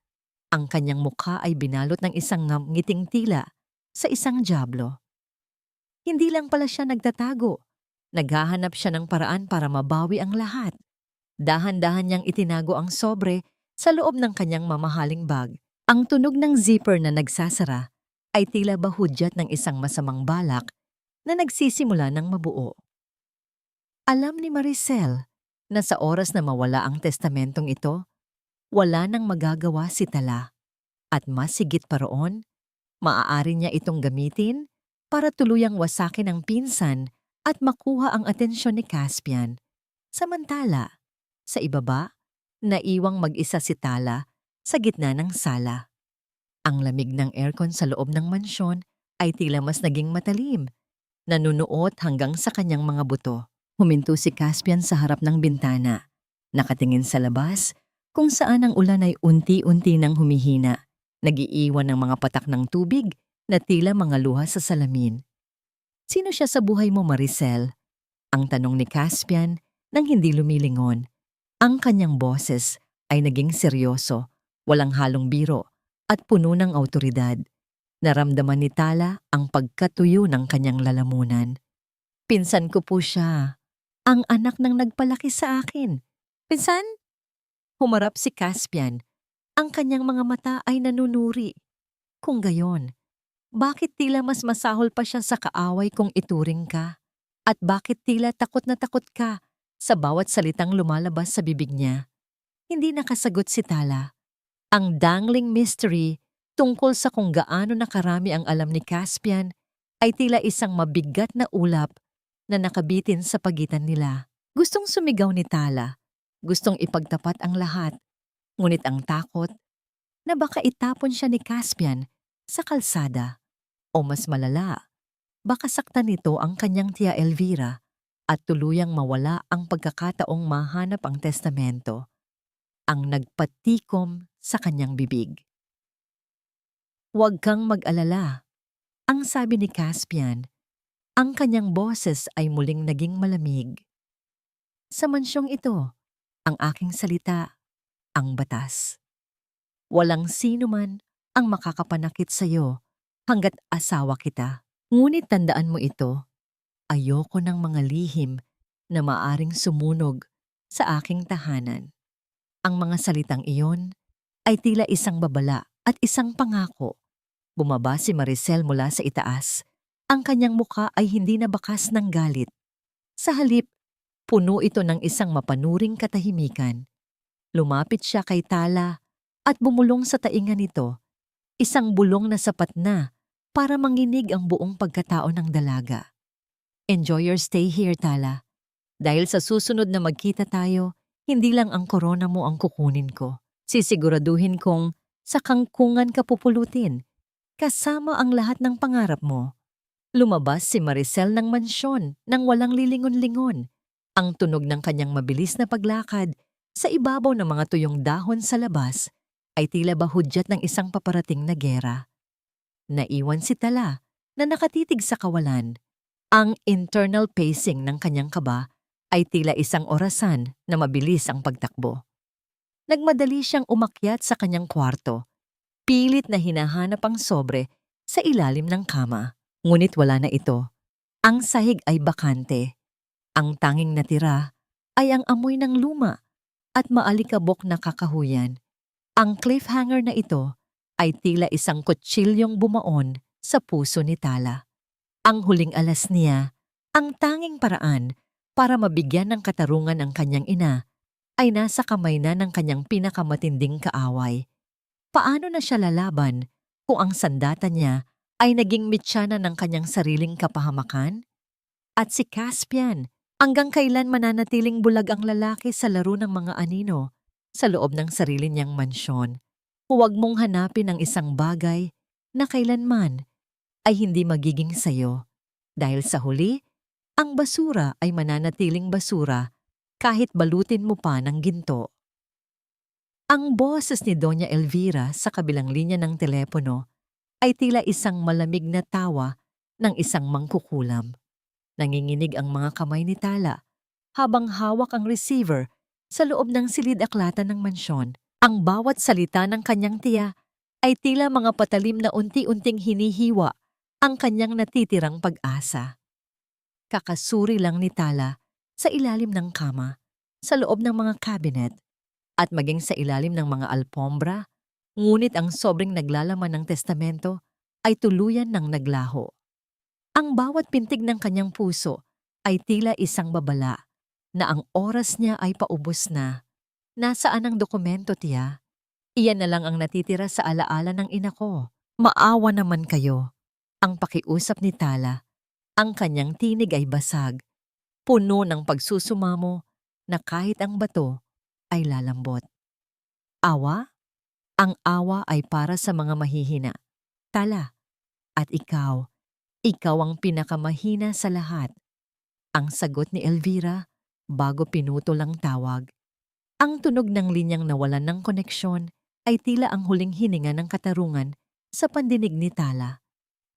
ang kanyang mukha ay binalot ng isang ngiting tila sa isang dyablo. Hindi lang pala siya nagtatago. Naghahanap siya ng paraan para mabawi ang lahat. Dahan-dahan niyang itinago ang sobre sa loob ng kanyang mamahaling bag. Ang tunog ng zipper na nagsasara ay tila ba hudyat ng isang masamang balak na nagsisimula ng mabuo. Alam ni Maricel na sa oras na mawala ang testamentong ito, wala nang magagawa si Tala. At mas higit pa roon, maaari niya itong gamitin para tuluyang wasakin ang pinsan at makuha ang atensyon ni Caspian. Samantala, sa ibaba, naiwang mag-isa si Tala sa gitna ng sala. Ang lamig ng aircon sa loob ng mansyon ay tila mas naging matalim, nanunuot hanggang sa kanyang mga buto. Huminto si Caspian sa harap ng bintana, nakatingin sa labas kung saan ang ulan ay unti-unti nang humihina, nagiiwan ng mga patak ng tubig na tila mga luha sa salamin. Sino siya sa buhay mo, Maricel? Ang tanong ni Caspian nang hindi lumilingon. Ang kanyang boses ay naging seryoso, walang halong biro at puno ng awtoridad. Naramdaman ni Tala ang pagkatuyo ng kanyang lalamunan. Pinsan ko po siya. Ang anak ng nagpalaki sa akin. Pinsan? Humarap si Caspian. Ang kanyang mga mata ay nanunuri. Kung gayon, bakit tila mas masahol pa siya sa kaaway kung ituring ka? At bakit tila takot na takot ka sa bawat salitang lumalabas sa bibig niya? Hindi nakasagot si Tala. Ang dangling mystery tungkol sa kung gaano nakarami ang alam ni Caspian ay tila isang mabigat na ulap na nakabitin sa pagitan nila. Gustong sumigaw ni Tala, gustong ipagtapat ang lahat, ngunit ang takot na baka itapon siya ni Caspian sa kalsada. O mas malala, baka saktan nito ang kanyang tia Elvira at tuluyang mawala ang pagkakataong mahanap ang testamento, ang nagpatikom sa kanyang bibig. Huwag kang mag-alala, ang sabi ni Caspian. Ang kanyang boses ay muling naging malamig. Sa mansyong ito, ang aking salita, ang batas. Walang sino man ang makakapanakit sa iyo hanggat asawa kita. Ngunit tandaan mo ito, ayoko ng mga lihim na maaring sumunog sa aking tahanan. Ang mga salitang iyon ay tila isang babala at isang pangako. Bumaba si Maricel mula sa itaas. Ang kanyang mukha ay hindi na bakas ng galit. Sa halip, puno ito ng isang mapanuring katahimikan. Lumapit siya kay Tala at bumulong sa tainga nito, isang bulong na sapat na para manginig ang buong pagkatao ng dalaga. Enjoy your stay here, Tala. Dahil sa susunod na magkita tayo, hindi lang ang korona mo ang kukunin ko. Sisiguraduhin kong sa kangkungan ka pupulutin, kasama ang lahat ng pangarap mo. Lumabas si Maricel ng mansyon nang walang lilingon-lingon. Ang tunog ng kanyang mabilis na paglakad sa ibabaw ng mga tuyong dahon sa labas ay tila ba hudyat ng isang paparating na gera. Naiwan si Tala na nakatitig sa kawalan. Ang internal pacing ng kanyang kaba ay tila isang orasan na mabilis ang pagtakbo. Nagmadali siyang umakyat sa kanyang kwarto. Pilit na hinahanap ang sobre sa ilalim ng kama. Ngunit wala na ito. Ang sahig ay bakante. Ang tanging natira ay ang amoy ng luma at maalikabok na kakahuyan. Ang cliffhanger na ito ay tila isang kutsilyong bumaon sa puso ni Tala. Ang huling alas niya, ang tanging paraan para mabigyan ng katarungan ang kanyang ina ay nasa kamay na ng kanyang pinakamatinding kaaway. Paano na siya lalaban kung ang sandata niya ay naging mitya na ng kanyang sariling kapahamakan? At si Caspian, hanggang kailan mananatiling bulag ang lalaki sa laro ng mga anino sa loob ng sarili niyang mansyon? Huwag mong hanapin ang isang bagay na kailanman ay hindi magiging sayo. Dahil sa huli, ang basura ay mananatiling basura kahit balutin mo pa ng ginto. Ang boses ni Doña Elvira sa kabilang linya ng telepono ay tila isang malamig na tawa ng isang mangkukulam. Nanginginig ang mga kamay ni Tala habang hawak ang receiver sa loob ng silid-aklatan ng mansyon. Ang bawat salita ng kanyang tiya ay tila mga patalim na unti-unting hinihiwa ang kanyang natitirang pag-asa. Kakasuri lang ni Tala sa ilalim ng kama, sa loob ng mga cabinet, at maging sa ilalim ng mga alpombra, ngunit ang sobrang naglalaman ng testamento ay tuluyan ng naglaho. Ang bawat pintig ng kanyang puso ay tila isang babala na ang oras niya ay paubos na. Nasaan ang dokumento, tiya? Iyan na lang ang natitira sa alaala ng ina ko. Maawa naman kayo. Ang pakiusap ni Tala, ang kanyang tinig ay basag, puno ng pagsusumamo na kahit ang bato ay lalambot. Awa? Ang awa ay para sa mga mahihina. Tala, at ikaw ang pinakamahina sa lahat. Ang sagot ni Elvira bago pinutol ang tawag. Ang tunog ng linyang nawalan ng koneksyon ay tila ang huling hininga ng katarungan sa pandinig ni Tala.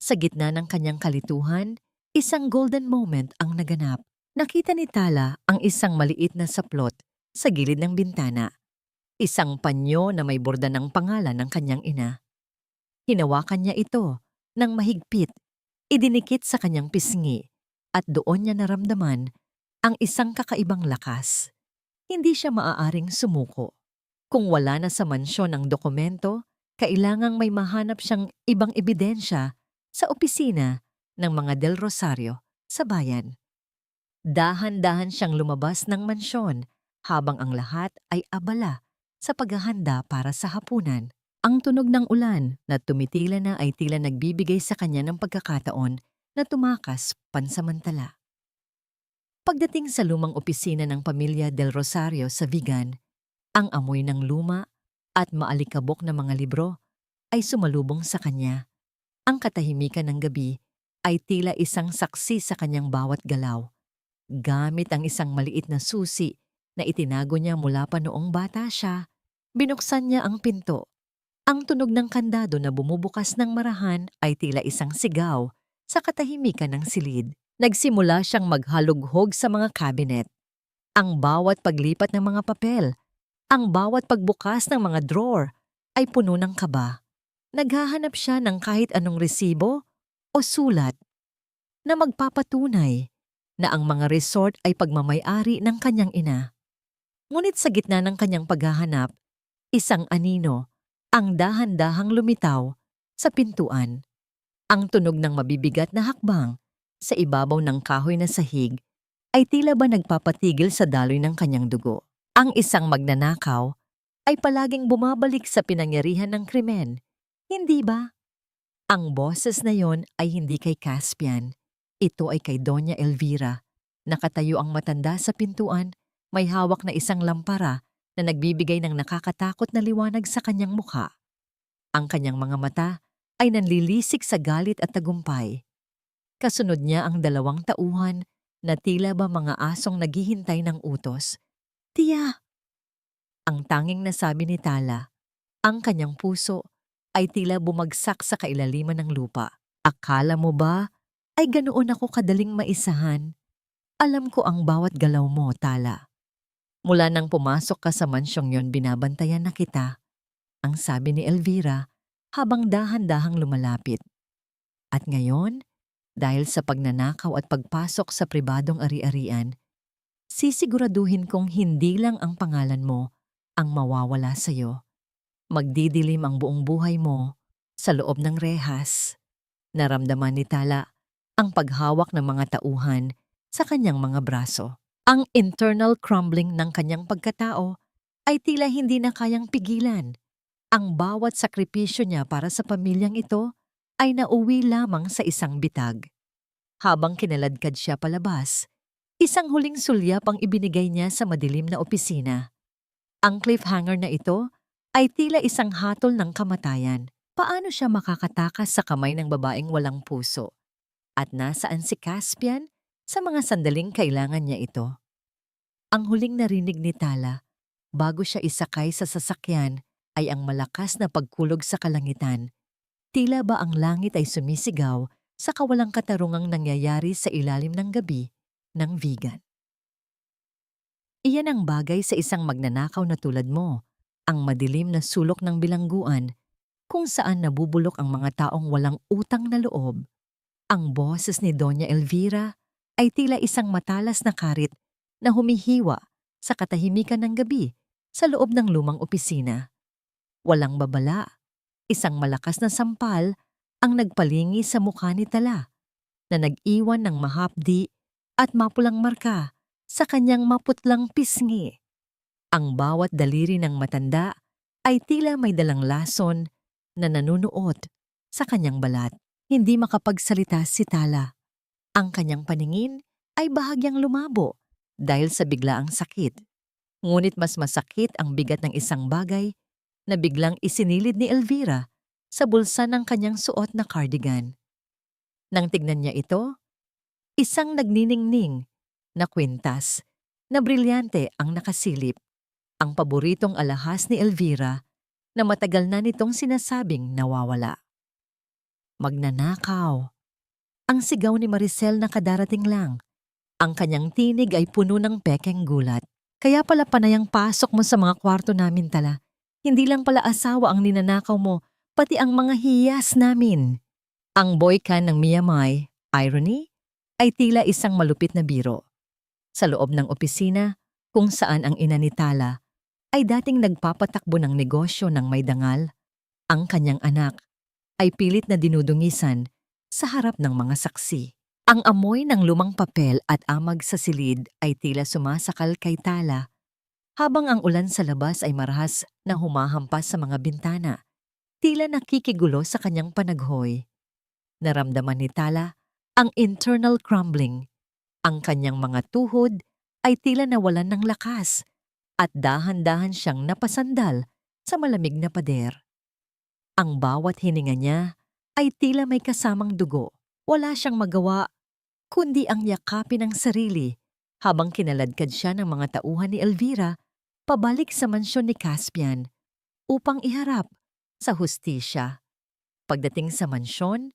Sa gitna ng kanyang kalituhan, isang golden moment ang naganap. Nakita ni Tala ang isang maliit na saplot sa gilid ng bintana. Isang panyo na may borda ng pangalan ng kanyang ina. Hinawakan niya ito ng mahigpit, idinikit sa kanyang pisngi, at doon niya naramdaman ang isang kakaibang lakas. Hindi siya maaaring sumuko. Kung wala na sa mansyon ang dokumento, kailangang may mahanap siyang ibang ebidensya sa opisina ng mga Del Rosario sa bayan. Dahan-dahan siyang lumabas ng mansyon habang ang lahat ay abala sa paghahanda para sa hapunan. Ang tunog ng ulan na tumitila na ay tila nagbibigay sa kanya ng pagkakataon na tumakas pansamantala. Pagdating sa lumang opisina ng pamilya Del Rosario sa Vigan, ang amoy ng luma at maalikabok na mga libro ay sumalubong sa kanya. Ang katahimikan ng gabi ay tila isang saksi sa kanyang bawat galaw. Gamit ang isang maliit na susi na itinago niya mula pa noong bata siya, binuksan niya ang pinto. Ang tunog ng kandado na bumubukas ng marahan ay tila isang sigaw sa katahimikan ng silid. Nagsimula siyang maghalughog sa mga cabinet. Ang bawat paglipat ng mga papel, ang bawat pagbukas ng mga drawer ay puno ng kaba. Naghahanap siya ng kahit anong resibo o sulat na magpapatunay na ang mga resort ay pagmamay-ari ng kanyang ina. Ngunit sa gitna ng kanyang paghahanap, isang anino ang dahan-dahang lumitaw sa pintuan. Ang tunog ng mabibigat na hakbang sa ibabaw ng kahoy na sahig ay tila ba nagpapatigil sa daloy ng kanyang dugo. Ang isang magnanakaw ay palaging bumabalik sa pinangyarihan ng krimen, hindi ba? Ang boses na yon ay hindi kay Caspian. Ito ay kay Doña Elvira. Nakatayo ang matanda sa pintuan, may hawak na isang lampara na nagbibigay ng nakakatakot na liwanag sa kanyang mukha. Ang kanyang mga mata ay nanlilisik sa galit at tagumpay. Kasunod niya ang 2 tauhan na tila ba mga asong naghihintay ng utos. Tiya! Ang tanging nasabi ni Tala, ang kanyang puso ay tila bumagsak sa kailaliman ng lupa. Akala mo ba ay ganoon ako kadaling maisahan? Alam ko ang bawat galaw mo, Tala. Mula nang pumasok ka sa mansyong yon, binabantayan na kita, ang sabi ni Elvira habang dahan-dahang lumalapit. At ngayon, dahil sa pagnanakaw at pagpasok sa pribadong ari-arian, sisiguraduhin kong hindi lang ang pangalan mo ang mawawala sa'yo. Magdidilim ang buong buhay mo sa loob ng rehas. Naramdaman ni Tala ang paghawak ng mga tauhan sa kanyang mga braso. Ang internal crumbling ng kanyang pagkatao ay tila hindi na kayang pigilan. Ang bawat sakripisyo niya para sa pamilyang ito ay nauwi lamang sa isang bitag. Habang kinaladkad siya palabas, isang huling sulyap ang ibinigay niya sa madilim na opisina. Ang cliffhanger na ito ay tila isang hatol ng kamatayan. Paano siya makakatakas sa kamay ng babaeng walang puso? At nasaan si Caspian sa mga sandaling kailangan niya ito? Ang huling narinig ni Tala bago siya isakay sa sasakyan ay ang malakas na pagkulog sa kalangitan. Tila ba ang langit ay sumisigaw sa kawalang katarungang nangyayari sa ilalim ng gabi ng vegan. Iyan ang bagay sa isang magnanakaw na tulad mo, ang madilim na sulok ng bilangguan kung saan nabubulok ang mga taong walang utang na loob. Ang boses ni Doña Elvira ay tila isang matalas na karit na humihiwa sa katahimikan ng gabi sa loob ng lumang opisina. Walang babala, isang malakas na sampal ang nagpalingi sa mukha ni Tala na nag-iwan ng mahapdi at mapulang marka sa kanyang maputlang pisngi. Ang bawat daliri ng matanda ay tila may dalang lason na nanunuot sa kanyang balat. Hindi makapagsalita si Tala. Ang kanyang paningin ay bahagyang lumabo dahil sa biglaang sakit. Ngunit mas masakit ang bigat ng isang bagay na biglang isinilid ni Elvira sa bulsa ng kanyang suot na cardigan. Nang tignan niya ito, isang nagniningning na kwintas na brilyante ang nakasilip, ang paboritong alahas ni Elvira na matagal na nitong sinasabing nawawala. Magnanakaw. Ang sigaw ni Maricel na kadarating lang. Ang kanyang tinig ay puno ng pekeng gulat. Kaya pala panay ang pasok mo sa mga kwarto namin, Tala. Hindi lang pala asawa ang ninanakaw mo, pati ang mga hiyas namin. Ang boykan ng Miyamay, irony, ay tila isang malupit na biro. Sa loob ng opisina, kung saan ang ina ni Tala ay dating nagpapatakbo ng negosyo ng may dangal, ang kanyang anak ay pilit na dinudungisan sa harap ng mga saksi. Ang amoy ng lumang papel at amag sa silid ay tila sumasakal kay Tala, habang ang ulan sa labas ay marahas na humahampas sa mga bintana, tila nakikigulo sa kanyang panaghoy. Naramdaman ni Tala ang internal crumbling. Ang kanyang mga tuhod ay tila nawalan ng lakas at dahan-dahan siyang napasandal sa malamig na pader. Ang bawat hininga niya ay tila may kasamang dugo. Wala siyang magawa kundi ang yakapin ng sarili habang kinaladkad siya ng mga tauhan ni Elvira pabalik sa mansyon ni Caspian upang iharap sa hustisya. Pagdating sa mansyon,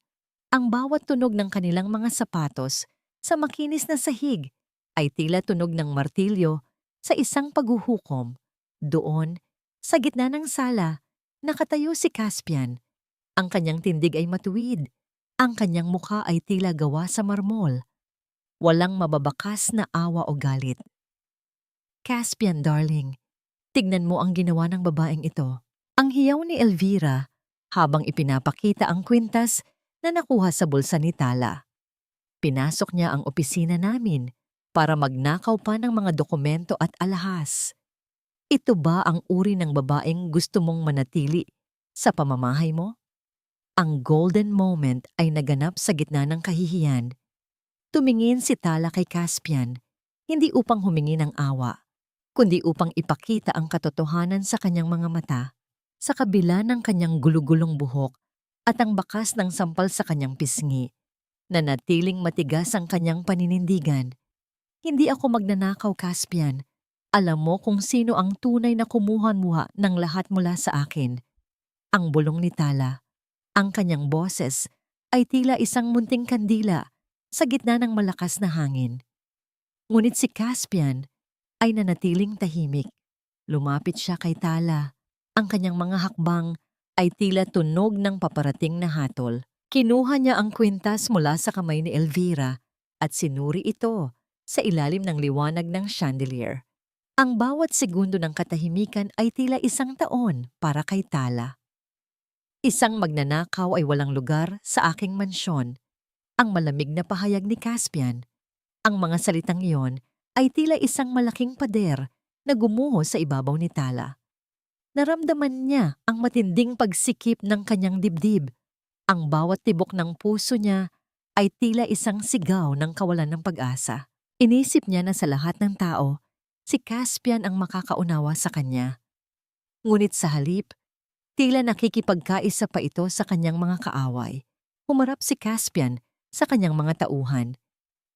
ang bawat tunog ng kanilang mga sapatos sa makinis na sahig ay tila tunog ng martilyo sa isang paghuhukom. Doon, sa gitna ng sala, nakatayo si Caspian. Ang kanyang tindig ay matuwid. Ang kanyang mukha ay tila gawa sa marmol. Walang mababakas na awa o galit. Caspian, darling, tignan mo ang ginawa ng babaeng ito. Ang hiyaw ni Elvira habang ipinapakita ang kwintas na nakuha sa bulsa ni Tala. Pinasok niya ang opisina namin para magnakaw pa ng mga dokumento at alahas. Ito ba ang uri ng babaeng gusto mong manatili sa pamamahay mo? Ang golden moment ay naganap sa gitna ng kahihiyan. Tumingin si Tala kay Caspian, hindi upang humingi ng awa, kundi upang ipakita ang katotohanan sa kanyang mga mata, sa kabila ng kanyang gulugulong buhok at ang bakas ng sampal sa kanyang pisngi, na natiling matigas ang kanyang paninindigan. Hindi ako magnanakaw, Caspian. Alam mo kung sino ang tunay na kumuha-muha ng lahat mula sa akin. Ang bulong ni Tala. Ang kanyang boses ay tila isang munting kandila sa gitna ng malakas na hangin. Ngunit si Caspian ay nanatiling tahimik. Lumapit siya kay Tala. Ang kanyang mga hakbang ay tila tunog ng paparating na hatol. Kinuha niya ang kwintas mula sa kamay ni Elvira at sinuri ito sa ilalim ng liwanag ng chandelier. Ang bawat segundo ng katahimikan ay tila isang taon para kay Tala. Isang magnanakaw ay walang lugar sa aking mansyon. Ang malamig na pahayag ni Caspian. Ang mga salitang iyon ay tila isang malaking pader na gumuho sa ibabaw ni Tala. Naramdaman niya ang matinding pagsikip ng kanyang dibdib. Ang bawat tibok ng puso niya ay tila isang sigaw ng kawalan ng pag-asa. Inisip niya na sa lahat ng tao, si Caspian ang makakaunawa sa kanya. Ngunit sa halip, tila nakikipagkaisa pa ito sa kanyang mga kaaway. Humarap si Caspian sa kanyang mga tauhan.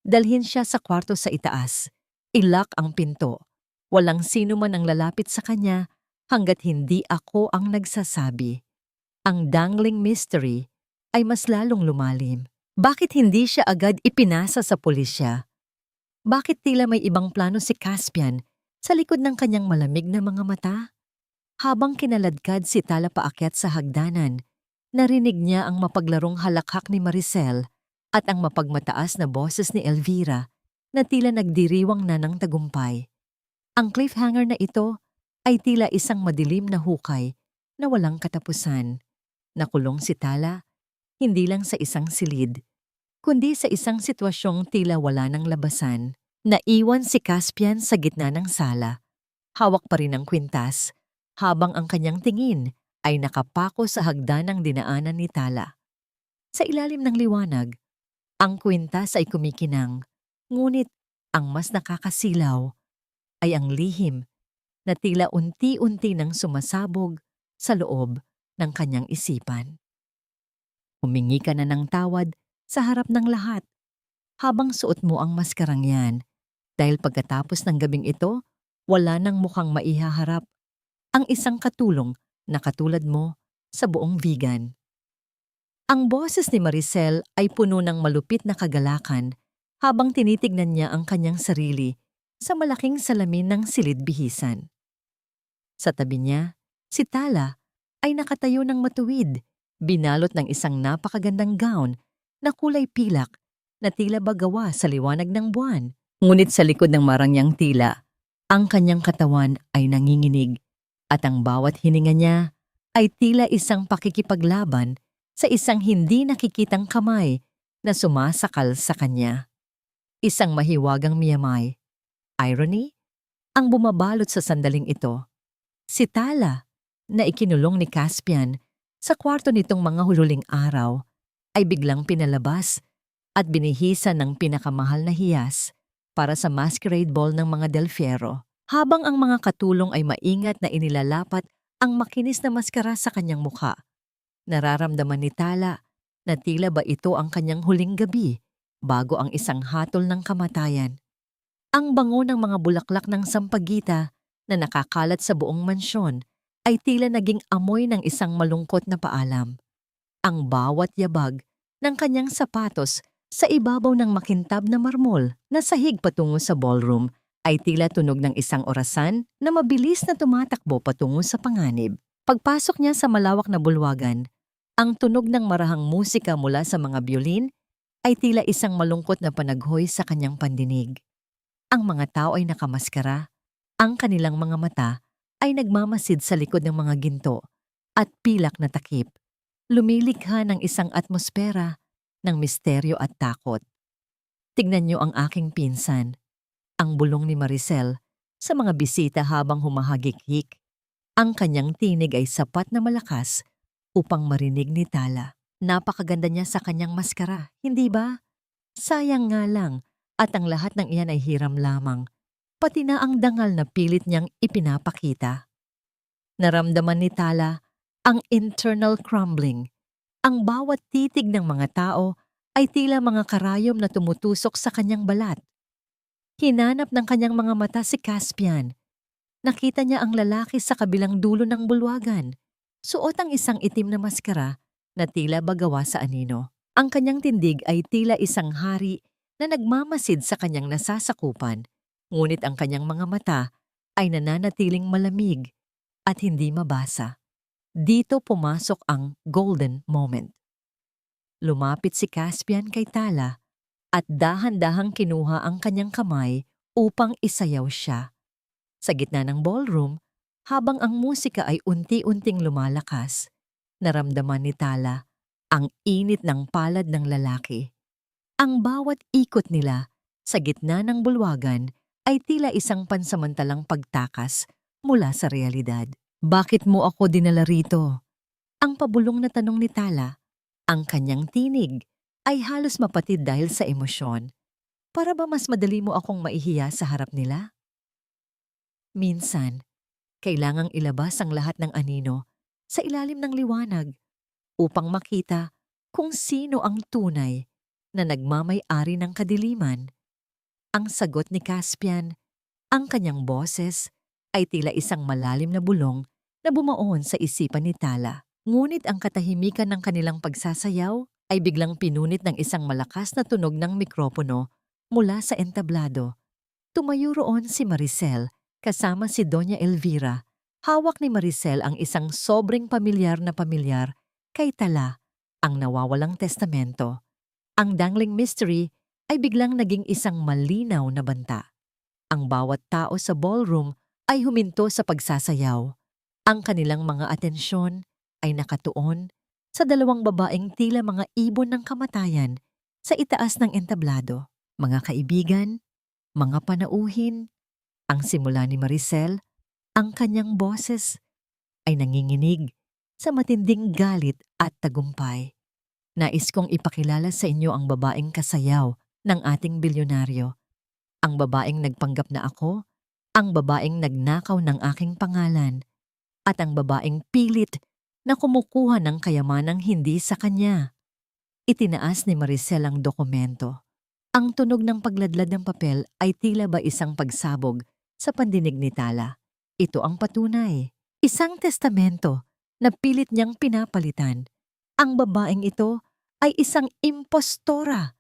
Dalhin siya sa kwarto sa itaas. Ilak ang pinto. Walang sino man ang lalapit sa kanya hanggat hindi ako ang nagsasabi. Ang dangling mystery ay mas lalong lumalim. Bakit hindi siya agad ipinasa sa pulisya? Bakit tila may ibang plano si Caspian sa likod ng kanyang malamig na mga mata? Habang kinaladkad si Tala paakyat sa hagdanan, narinig niya ang mapaglarong halakhak ni Maricel at ang mapagmataas na boses ni Elvira na tila nagdiriwang na ng tagumpay. Ang cliffhanger na ito ay tila isang madilim na hukay na walang katapusan. Nakulong si Tala, hindi lang sa isang silid, kundi sa isang sitwasyong tila wala ng labasan. Naiwan si Caspian sa gitna ng sala. Hawak pa rin ang kwintas, habang ang kanyang tingin ay nakapako sa hagdanang dinaanan ni Tala. Sa ilalim ng liwanag, ang kwintas ay kumikinang, ngunit ang mas nakakasilaw ay ang lihim na tila unti-unti nang sumasabog sa loob ng kanyang isipan. Humingi ka na ng tawad sa harap ng lahat habang suot mo ang maskarang yan, dahil pagkatapos ng gabing ito, wala nang mukhang maihaharap ang isang katulong na katulad mo sa buong vegan. Ang boses ni Maricel ay puno ng malupit na kagalakan habang tinitignan niya ang kanyang sarili sa malaking salamin ng silid-bihisan. Sa tabi niya, si Tala ay nakatayo ng matuwid, binalot ng isang napakagandang gown na kulay pilak na tila ba gawa sa liwanag ng buwan. Ngunit sa likod ng marangyang tila, ang kanyang katawan ay nanginginig at ang bawat hininga niya ay tila isang pakikipaglaban sa isang hindi nakikitang kamay na sumasakal sa kanya. Isang mahiwagang miyamay, irony, ang bumabalot sa sandaling ito. Si Tala, na ikinulong ni Caspian sa kwarto nitong mga hululing araw, ay biglang pinalabas at binihisan ng pinakamahal na hiyas para sa masquerade ball ng mga Del Fierro. Habang ang mga katulong ay maingat na inilalapat ang makinis na maskara sa kanyang mukha, nararamdaman ni Tala na tila ba ito ang kanyang huling gabi bago ang isang hatol ng kamatayan. Ang bango ng mga bulaklak ng sampagita na nakakalat sa buong mansyon ay tila naging amoy ng isang malungkot na paalam. Ang bawat yabag ng kanyang sapatos sa ibabaw ng makintab na marmol na sahig patungo sa ballroom ay tila tunog ng isang orasan na mabilis na tumatakbo patungo sa panganib. Pagpasok niya sa malawak na bulwagan, ang tunog ng marahang musika mula sa mga biolin ay tila isang malungkot na panaghoy sa kanyang pandinig. Ang mga tao ay nakamaskara, ang kanilang mga mata ay nagmamasid sa likod ng mga ginto at pilak na takip. Lumilikha ng isang atmosfera ng misteryo at takot. Tignan niyo ang aking pinsan, ang bulong ni Maricel sa mga bisita habang humahagik-hik. Ang kanyang tinig ay sapat na malakas upang marinig ni Tala. Napakaganda niya sa kanyang maskara, hindi ba? Sayang nga lang at ang lahat ng iyan ay hiram lamang, pati na ang dangal na pilit niyang ipinapakita. Naramdaman ni Tala ang internal crumbling. Ang bawat titig ng mga tao ay tila mga karayom na tumutusok sa kanyang balat. Hinanap ng kanyang mga mata si Caspian. Nakita niya ang lalaki sa kabilang dulo ng bulwagan. Suot ang isang itim na maskara na tila bagawa sa anino. Ang kanyang tindig ay tila isang hari na nagmamasid sa kanyang nasasakupan. Ngunit ang kanyang mga mata ay nananatiling malamig at hindi mabasa. Dito pumasok ang golden moment. Lumapit si Caspian kay Tala at dahan-dahang kinuha ang kanyang kamay upang isayaw siya. Sa gitna ng ballroom, habang ang musika ay unti-unting lumalakas, naramdaman ni Tala ang init ng palad ng lalaki. Ang bawat ikot nila sa gitna ng bulwagan ay tila isang pansamantalang pagtakas mula sa realidad. Bakit mo ako dinala rito? Ang pabulong na tanong ni Tala. Ang kanyang tinig ay halos mapatid dahil sa emosyon. Para ba mas madali mo akong maihiya sa harap nila? Minsan, kailangang ilabas ang lahat ng anino sa ilalim ng liwanag upang makita kung sino ang tunay na nagmamay-ari ng kadiliman. Ang sagot ni Caspian, ang kanyang boses, ay tila isang malalim na bulong na bumaon sa isipan ni Tala. Ngunit ang katahimikan ng kanilang pagsasayaw ay biglang pinunit ng isang malakas na tunog ng mikropono mula sa entablado. Tumayo roon si Maricel kasama si Doña Elvira. Hawak ni Maricel ang isang sobrang pamilyar kay Tala, ang nawawalang testamento. Ang dangling mystery ay biglang naging isang malinaw na banta. Ang bawat tao sa ballroom ay huminto sa pagsasayaw. Ang kanilang mga atensyon ay nakatuon sa dalawang babaeng tila mga ibon ng kamatayan sa itaas ng entablado. Mga kaibigan, mga panauhin, ang simula ni Maricel, ang kanyang boses ay nanginginig sa matinding galit at tagumpay. Nais kong ipakilala sa inyo ang babaeng kasayaw ng ating bilyonaryo. Ang babaeng nagpanggap na ako, ang babaeng nagnakaw ng aking pangalan, at ang babaeng pilit na kumukuha ng kayamanang hindi sa kanya. Itinaas ni Maricel ang dokumento. Ang tunog ng pagladlad ng papel ay tila ba isang pagsabog sa pandinig ni Tala. Ito ang patunay. Isang testamento na pilit niyang pinapalitan. Ang babaeng ito ay isang impostora,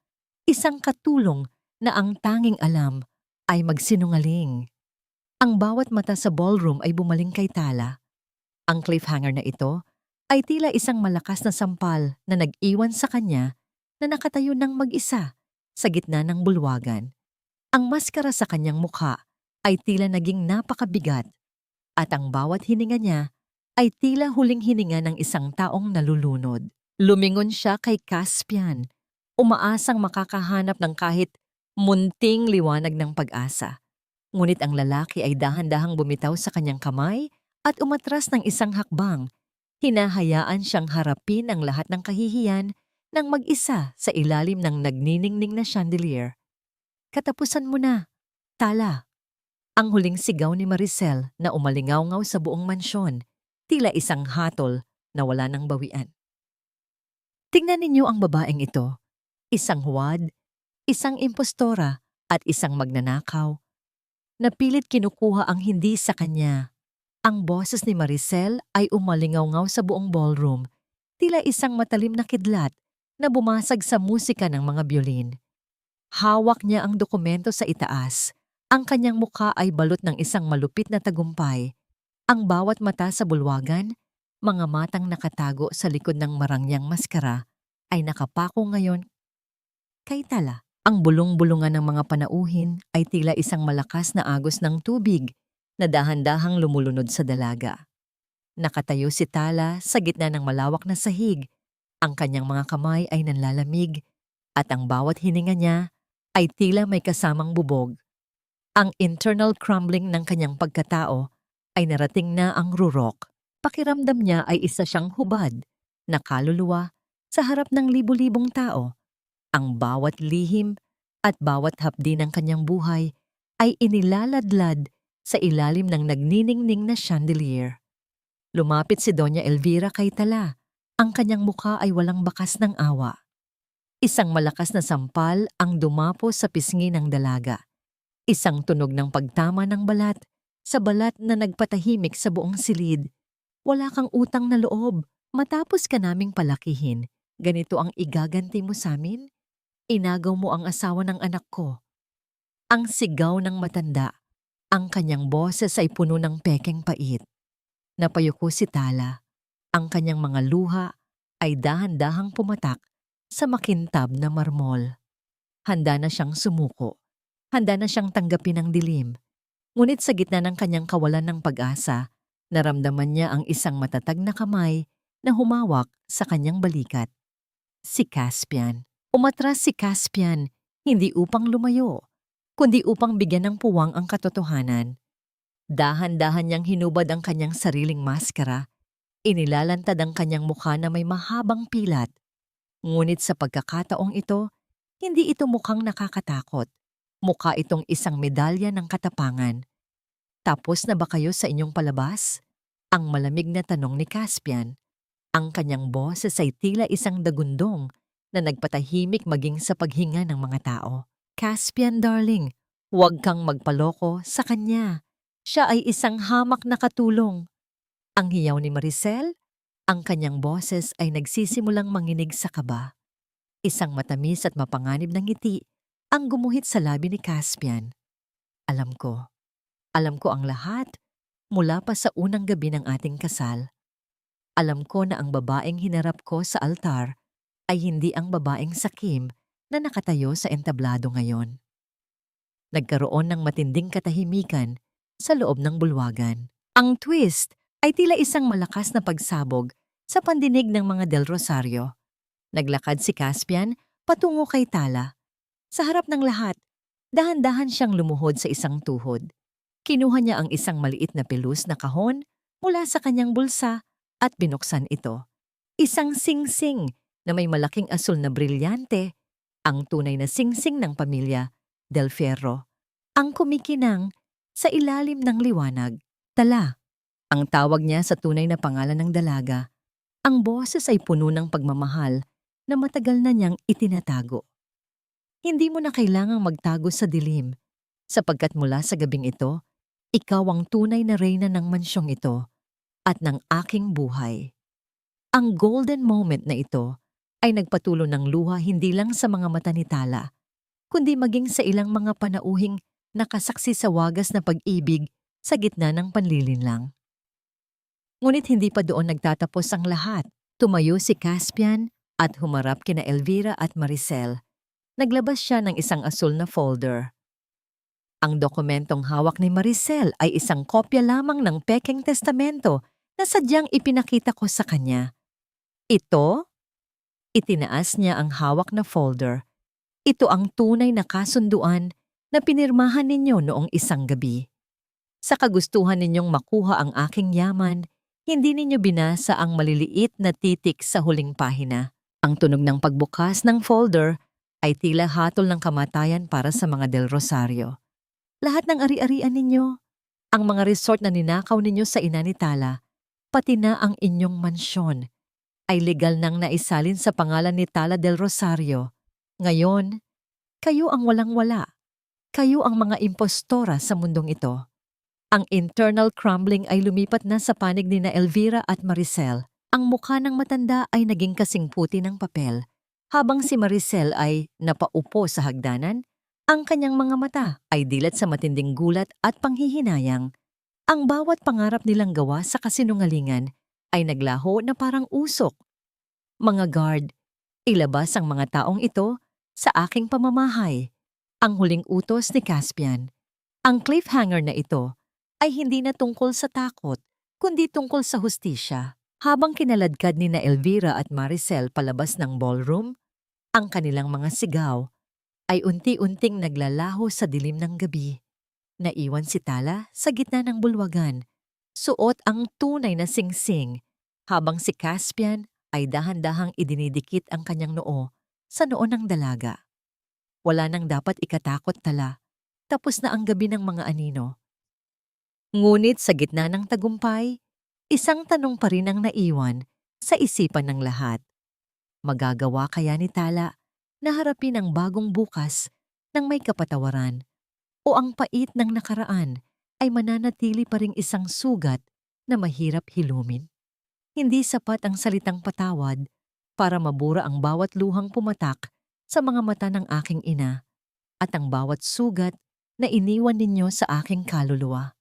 isang katulong na ang tanging alam ay magsinungaling. Ang bawat mata sa ballroom ay bumaling kay Tala. Ang cliffhanger na ito ay tila isang malakas na sampal na nag-iwan sa kanya na nakatayo ng mag-isa sa gitna ng bulwagan. Ang maskara sa kanyang mukha ay tila naging napakabigat at ang bawat hininga niya ay tila huling hininga ng isang taong nalulunod. Lumingon siya kay Caspian, umaasang makakahanap ng kahit munting liwanag ng pag-asa. Ngunit ang lalaki ay dahan-dahang bumitaw sa kanyang kamay at umatras ng isang hakbang. Hinahayaan siyang harapin ang lahat ng kahihiyan ng mag-isa sa ilalim ng nagniningning na chandelier. Katapusan mo na, Tala. Ang huling sigaw ni Maricel na umalingaw-ngaw sa buong mansyon, tila isang hatol na wala ng bawian. Tingnan ninyo ang babaeng ito, isang huwad, isang impostora at isang magnanakaw. Napilit kinukuha ang hindi sa kanya. Ang boses ni Maricel ay umalingaw-ngaw sa buong ballroom, tila isang matalim na kidlat na bumasag sa musika ng mga biolin. Hawak niya ang dokumento sa itaas. Ang kanyang mukha ay balot ng isang malupit na tagumpay. Ang bawat mata sa bulwagan, mga matang nakatago sa likod ng marangyang maskara, ay nakapako ngayon kay Tala. Ang bulong-bulungan ng mga panauhin ay tila isang malakas na agos ng tubig na dahan-dahang lumulunod sa dalaga. Nakatayo si Tala sa gitna ng malawak na sahig. Ang kanyang mga kamay ay nanlalamig at ang bawat hininga niya ay tila may kasamang bubog. Ang internal crumbling ng kanyang pagkatao ay narating na ang rurok. Pakiramdam niya ay isa siyang hubad na kaluluwa sa harap ng libu-libong tao. Ang bawat lihim at bawat hapdi ng kanyang buhay ay inilaladlad sa ilalim ng nagniningning na chandelier. Lumapit si Doña Elvira kay Tala. Ang kanyang mukha ay walang bakas ng awa. Isang malakas na sampal ang dumapo sa pisngi ng dalaga. Isang tunog ng pagtama ng balat sa balat na nagpatahimik sa buong silid. Wala kang utang na loob. Matapos ka naming palakihin, ganito ang igaganti mo sa amin? Inagaw mo ang asawa ng anak ko. Ang sigaw ng matanda. Ang kanyang boses ay puno ng pekeng pait. Napayuko si Tala. Ang kanyang mga luha ay dahan-dahang pumatak sa makintab na marmol. Handa na siyang sumuko. Handa na siyang tanggapin ang dilim. Ngunit sa gitna ng kanyang kawalan ng pag-asa, naramdaman niya ang isang matatag na kamay na humawak sa kanyang balikat. Si Caspian. Umatras si Caspian, hindi upang lumayo, kundi upang bigyan ng puwang ang katotohanan. Dahan-dahan niyang hinubad ang kanyang sariling maskara, inilalantad ang kanyang mukha na may mahabang pilat. Ngunit sa pagkakataong ito, hindi ito mukhang nakakatakot. Mukha itong isang medalya ng katapangan. Tapos na ba kayo sa inyong palabas? Ang malamig na tanong ni Caspian. Ang kanyang boses ay tila isang dagundong na nagpatahimik maging sa paghinga ng mga tao. Caspian darling, huwag kang magpaloko sa kanya. Siya ay isang hamak na katulong. Ang hiyaw ni Maricel, ang kanyang boses ay nagsisimulang manginig sa kaba. Isang matamis at mapanganib na ngiti ang gumuhit sa labi ni Caspian. Alam ko. Alam ko ang lahat mula pa sa unang gabi ng ating kasal. Alam ko na ang babaeng hinarap ko sa altar ay hindi ang babaeng sakim na nakatayo sa entablado ngayon. Nagkaroon ng matinding katahimikan sa loob ng bulwagan. Ang twist ay tila isang malakas na pagsabog sa pandinig ng mga Del Rosario. Naglakad si Caspian patungo kay Tala. Sa harap ng lahat, dahan-dahan siyang lumuhod sa isang tuhod. Kinuha niya ang isang maliit na pelus na kahon mula sa kanyang bulsa at binuksan ito. Isang singsing na may malaking asul na brilyante, ang tunay na singsing ng pamilya Del Fierro, ang kumikinang sa ilalim ng liwanag. Tala, ang tawag niya sa tunay na pangalan ng dalaga. Ang boses ay puno ng pagmamahal na matagal na niyang itinatago. Hindi mo na kailangang magtago sa dilim, sapagkat mula sa gabing ito, ikaw ang tunay na reyna ng mansyong ito at ng aking buhay. Ang golden moment na ito ay nagpatulo ng luha hindi lang sa mga mata ni Tala, kundi maging sa ilang mga panauhing nakasaksi sa wagas na pag-ibig sa gitna ng panlilinlang. Ngunit hindi pa doon nagtatapos ang lahat. Tumayo si Caspian at humarap kina Elvira at Maricel. Naglabas siya ng isang asul na folder. Ang dokumentong hawak ni Maricel ay isang kopya lamang ng pekeng testamento na sadyang ipinakita ko sa kanya. Ito? Itinaas niya ang hawak na folder. Ito ang tunay na kasunduan na pinirmahan ninyo noong isang gabi. Sa kagustuhan ninyong makuha ang aking yaman, hindi ninyo binasa ang maliliit na titik sa huling pahina. Ang tunog ng pagbukas ng folder ay tila hatol ng kamatayan para sa mga Del Rosario. Lahat ng ari-arian ninyo, ang mga resort na ninakaw ninyo sa ina ni Tala, pati na ang inyong mansyon, ay legal nang naisalin sa pangalan ni Tala Del Rosario. Ngayon, kayo ang walang-wala. Kayo ang mga impostora sa mundong ito. Ang internal crumbling ay lumipat na sa panig ni na Elvira at Maricel. Ang mukha ng matanda ay naging kasing puti ng papel. Habang si Maricel ay napaupo sa hagdanan, ang kanyang mga mata ay dilat sa matinding gulat at panghihinayang. Ang bawat pangarap nilang gawa sa kasinungalingan ay naglaho na parang usok. Mga guard, ilabas ang mga taong ito sa aking pamamahay. Ang huling utos ni Caspian. Ang cliffhanger na ito ay hindi na tungkol sa takot, kundi tungkol sa hustisya. Habang kinaladkad ni na Elvira at Maricel palabas ng ballroom, ang kanilang mga sigaw ay unti-unting naglalaho sa dilim ng gabi. Naiwan si Tala sa gitna ng bulwagan, suot ang tunay na singsing, habang si Caspian ay dahan-dahang idinidikit ang kanyang noo sa noo ng dalaga. Wala nang dapat ikatakot, Tala. Tapos na ang gabi ng mga anino. Ngunit sa gitna ng tagumpay, isang tanong pa rin ang naiwan sa isipan ng lahat. Magagawa kaya ni Tala na harapin ang bagong bukas ng may kapatawaran o ang pait ng nakaraan ay mananatili pa ring isang sugat na mahirap hilumin? Hindi sapat ang salitang patawad para mabura ang bawat luhang pumatak sa mga mata ng aking ina at ang bawat sugat na iniwan ninyo sa aking kaluluwa.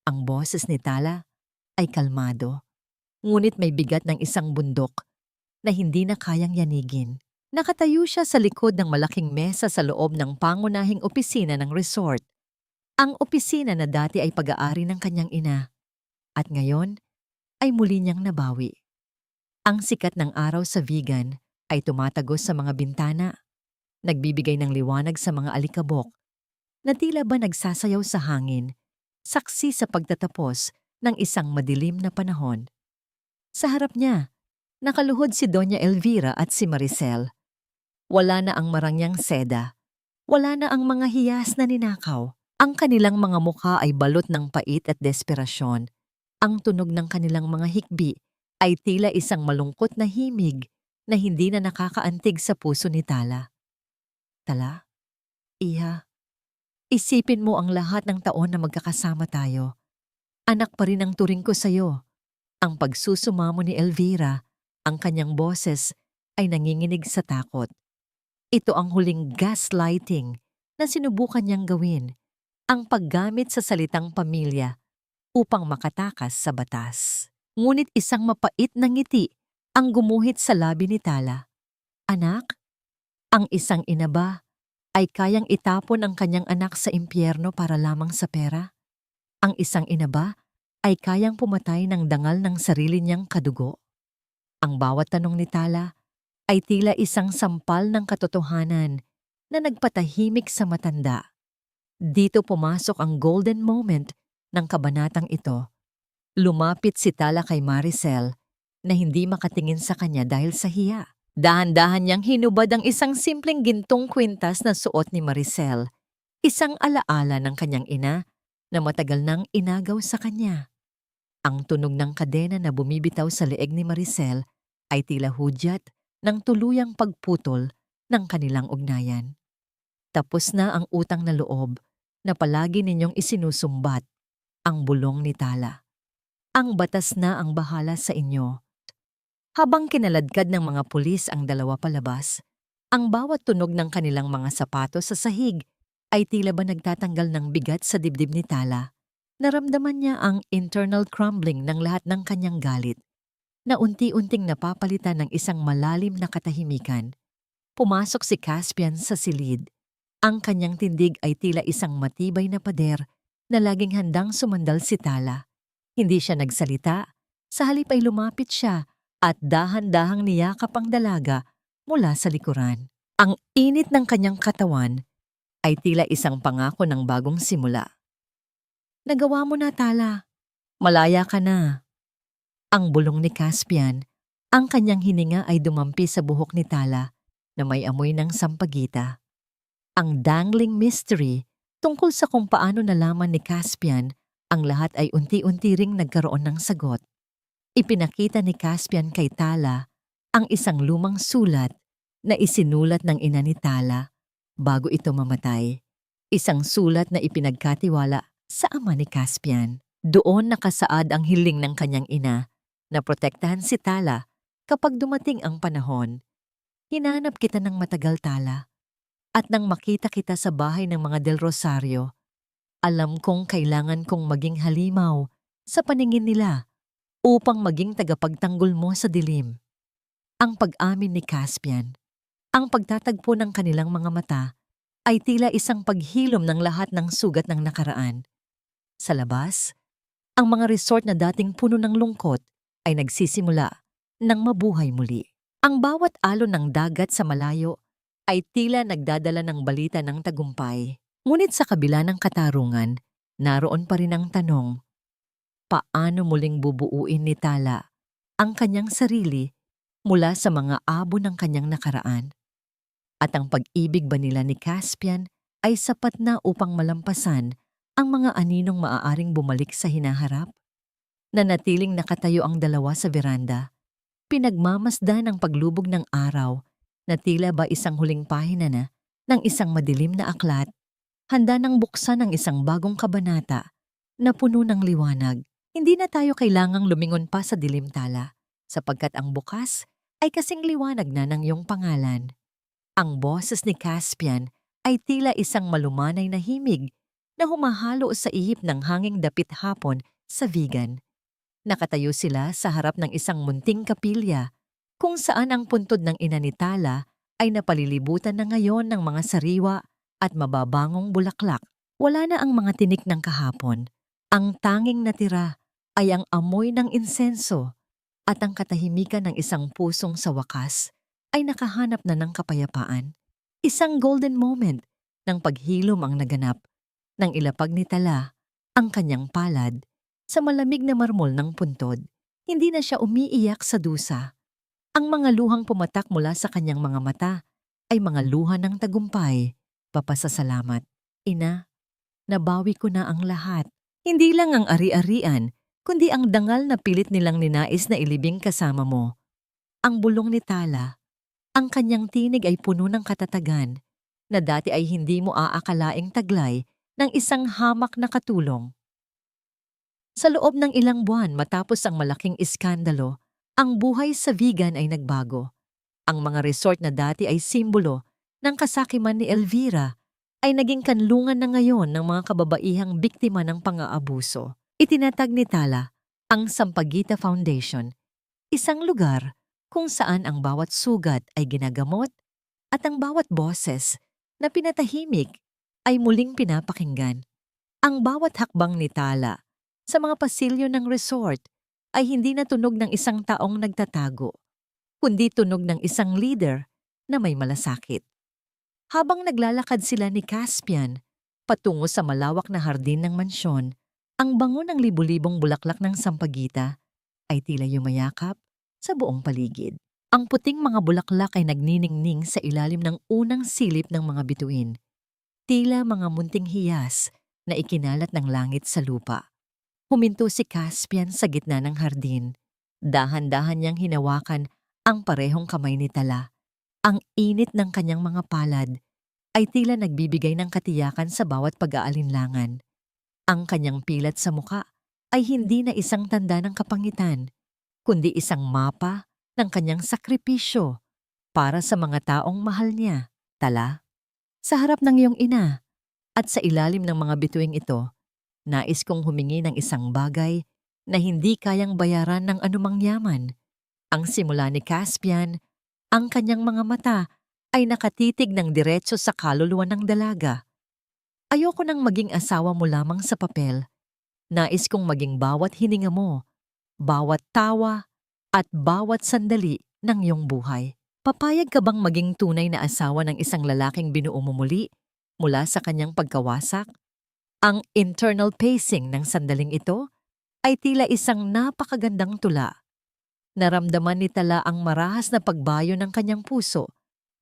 Ang boses ni Tala ay kalmado, ngunit may bigat ng isang bundok na hindi na kayang yanigin. Nakatayo siya sa likod ng malaking mesa sa loob ng pangunahing opisina ng resort. Ang opisina na dati ay pag-aari ng kanyang ina at ngayon ay muli niyang nabawi. Ang sikat ng araw sa vegan ay tumatagos sa mga bintana, nagbibigay ng liwanag sa mga alikabok na tila ba nagsasayaw sa hangin, saksi sa pagtatapos ng isang madilim na panahon. Sa harap niya, nakaluhod si Doña Elvira at si Maricel. Wala na ang marangyang seda, wala na ang mga hiyas na ninakaw. Ang kanilang mga mukha ay balot ng pait at desperasyon. Ang tunog ng kanilang mga hikbi ay tila isang malungkot na himig na hindi na nakakaantig sa puso ni Tala. Tala, Iha, isipin mo ang lahat ng taon na magkakasama tayo. Anak pa rin ang turing ko sa'yo. Ang pagsusumamo ni Elvira, ang kanyang boses ay nanginginig sa takot. Ito ang huling gaslighting na sinubukan niyang gawin, ang paggamit sa salitang pamilya upang makatakas sa batas. Ngunit isang mapait na ngiti ang gumuhit sa labi ni Tala. Anak, ang isang ina ba ay kayang itapon ang kanyang anak sa impyerno para lamang sa pera? Ang isang ina ba ay kayang pumatay ng dangal ng sarili niyang kadugo? Ang bawat tanong ni Tala ay tila isang sampal ng katotohanan na nagpatahimik sa matanda. Dito pumasok ang golden moment ng kabanatang ito. Lumapit si Tala kay Maricel na hindi makatingin sa kanya dahil sa hiya. Dahan-dahan niyang hinubad ang isang simpleng gintong kwintas na suot ni Maricel, isang alaala ng kanyang ina na matagal nang inagaw sa kanya. Ang tunog ng kadena na bumibitaw sa leeg ni Maricel ay tila hudyat ng tuluyang pagputol ng kanilang ugnayan. Tapos na ang utang na loob na palagi ninyong isinusumbat, ang bulong ni Tala. Ang batas na ang bahala sa inyo. Habang kinaladkad ng mga pulis ang dalawa palabas, ang bawat tunog ng kanilang mga sapatos sa sahig ay tila ba nagtatanggal ng bigat sa dibdib ni Tala. Naramdaman niya ang internal crumbling ng lahat ng kanyang galit, na unti-unting napapalitan ng isang malalim na katahimikan. Pumasok si Caspian sa silid. Ang kanyang tindig ay tila isang matibay na pader na laging handang sumandal si Tala. Hindi siya nagsalita, sa halip ay lumapit siya at dahan-dahang niyakap ang dalaga mula sa likuran. Ang init ng kanyang katawan ay tila isang pangako ng bagong simula. Nagawa mo na, Tala. Malaya ka na. Ang bulong ni Caspian, ang kanyang hininga ay dumampi sa buhok ni Tala na may amoy ng sampagita. Ang dangling mystery tungkol sa kung paano nalaman ni Caspian ang lahat ay unti-unti ring nagkaroon ng sagot. Ipinakita ni Caspian kay Tala ang isang lumang sulat na isinulat ng ina ni Tala bago ito mamatay. Isang sulat na ipinagkatiwala sa ama ni Caspian. Doon nakasaad ang hiling ng kanyang ina na protektahan si Tala kapag dumating ang panahon. Hinanap kita ng matagal, Tala. At nang makita kita sa bahay ng mga Del Rosario, alam kong kailangan kong maging halimaw sa paningin nila upang maging tagapagtanggol mo sa dilim. Ang pag-amin ni Caspian, ang pagtatagpo ng kanilang mga mata, ay tila isang paghilom ng lahat ng sugat ng nakaraan. Sa labas, ang mga resort na dating puno ng lungkot ay nagsisimula ng mabuhay muli. Ang bawat alon ng dagat sa malayo ay tila nagdadala ng balita ng tagumpay. Ngunit sa kabila ng katarungan, naroon pa rin ang tanong, paano muling bubuuin ni Tala ang kanyang sarili mula sa mga abo ng kanyang nakaraan? At ang pag-ibig ba nila ni Caspian ay sapat na upang malampasan ang mga aninong maaaring bumalik sa hinaharap? Nanatiling nakatayo ang dalawa sa veranda, pinagmamasdan ang paglubog ng araw na tila ba isang huling pahina na ng isang madilim na aklat, handa nang buksan ang isang bagong kabanata na puno ng liwanag. Hindi na tayo kailangang lumingon pa sa dilim, Tala, sapagkat ang bukas ay kasing liwanag na ng iyong pangalan. Ang boses ni Caspian ay tila isang malumanay na himig na humahalo sa ihip ng hanging dapit hapon sa vegan. Nakatayo sila sa harap ng isang munting kapilya kung saan ang puntod ng ina ni Tala ay napalilibutan na ngayon ng mga sariwa at mababangong bulaklak. Wala na ang mga tinik ng kahapon. Ang tanging natira ay ang amoy ng insenso at ang katahimikan ng isang pusong sa wakas ay nakahanap na ng kapayapaan. Isang golden moment ng paghilom ang naganap Nang ilapag ni Tala ang kanyang palad sa malamig na marmol ng puntod, hindi na siya umiiyak sa dusa. Ang mga luhang pumatak mula sa kanyang mga mata ay mga luha ng tagumpay, papasasalamat. Ina, nabawi ko na ang lahat. Hindi lang ang ari-arian, kundi ang dangal na pilit nilang ninais na ilibing kasama mo. Ang bulong ni Tala, ang kanyang tinig ay puno ng katatagan na dati ay hindi mo aakalaing taglay ng isang hamak na katulong. Sa loob ng ilang buwan matapos ang malaking iskandalo, ang buhay sa vegan ay nagbago. Ang mga resort na dati ay simbolo ng kasakiman ni Elvira ay naging kanlungan na ngayon ng mga kababaihang biktima ng pang-aabuso. Itinatag ni Tala ang Sampaguita Foundation, isang lugar kung saan ang bawat sugat ay ginagamot at ang bawat boses na pinatahimik ay muling pinapakinggan. Ang bawat hakbang ni Tala sa mga pasilyo ng resort ay hindi na tunog ng isang taong nagtatago, kundi tunog ng isang leader na may malasakit. Habang naglalakad sila ni Caspian patungo sa malawak na hardin ng mansyon, ang bango ng libu-libong bulaklak ng Sampaguita ay tila yumayakap sa buong paligid. Ang puting mga bulaklak ay nagniningning sa ilalim ng unang silip ng mga bituin, tila mga munting hiyas na ikinalat ng langit sa lupa. Huminto si Caspian sa gitna ng hardin. Dahan-dahan niyang hinawakan ang parehong kamay ni Tala. Ang init ng kanyang mga palad ay tila nagbibigay ng katiyakan sa bawat pag-aalinlangan. Ang kanyang pilat sa muka ay hindi na isang tanda ng kapangitan, kundi isang mapa ng kanyang sakripisyo para sa mga taong mahal niya. Tala, sa harap ng iyong ina at sa ilalim ng mga bituing ito, nais kong humingi ng isang bagay na hindi kayang bayaran ng anumang yaman. Ang simula ni Caspian, ang kanyang mga mata ay nakatitig ng diretso sa kaluluwa ng dalaga. Ayoko nang maging asawa mo lamang sa papel. Nais kong maging bawat hininga mo, bawat tawa, at bawat sandali ng iyong buhay. Papayag ka bang maging tunay na asawa ng isang lalaking binuo mo muli mula sa kanyang pagkawasak? Ang internal pacing ng sandaling ito ay tila isang napakagandang tula. Naramdaman ni Tala ang marahas na pagbayo ng kanyang puso,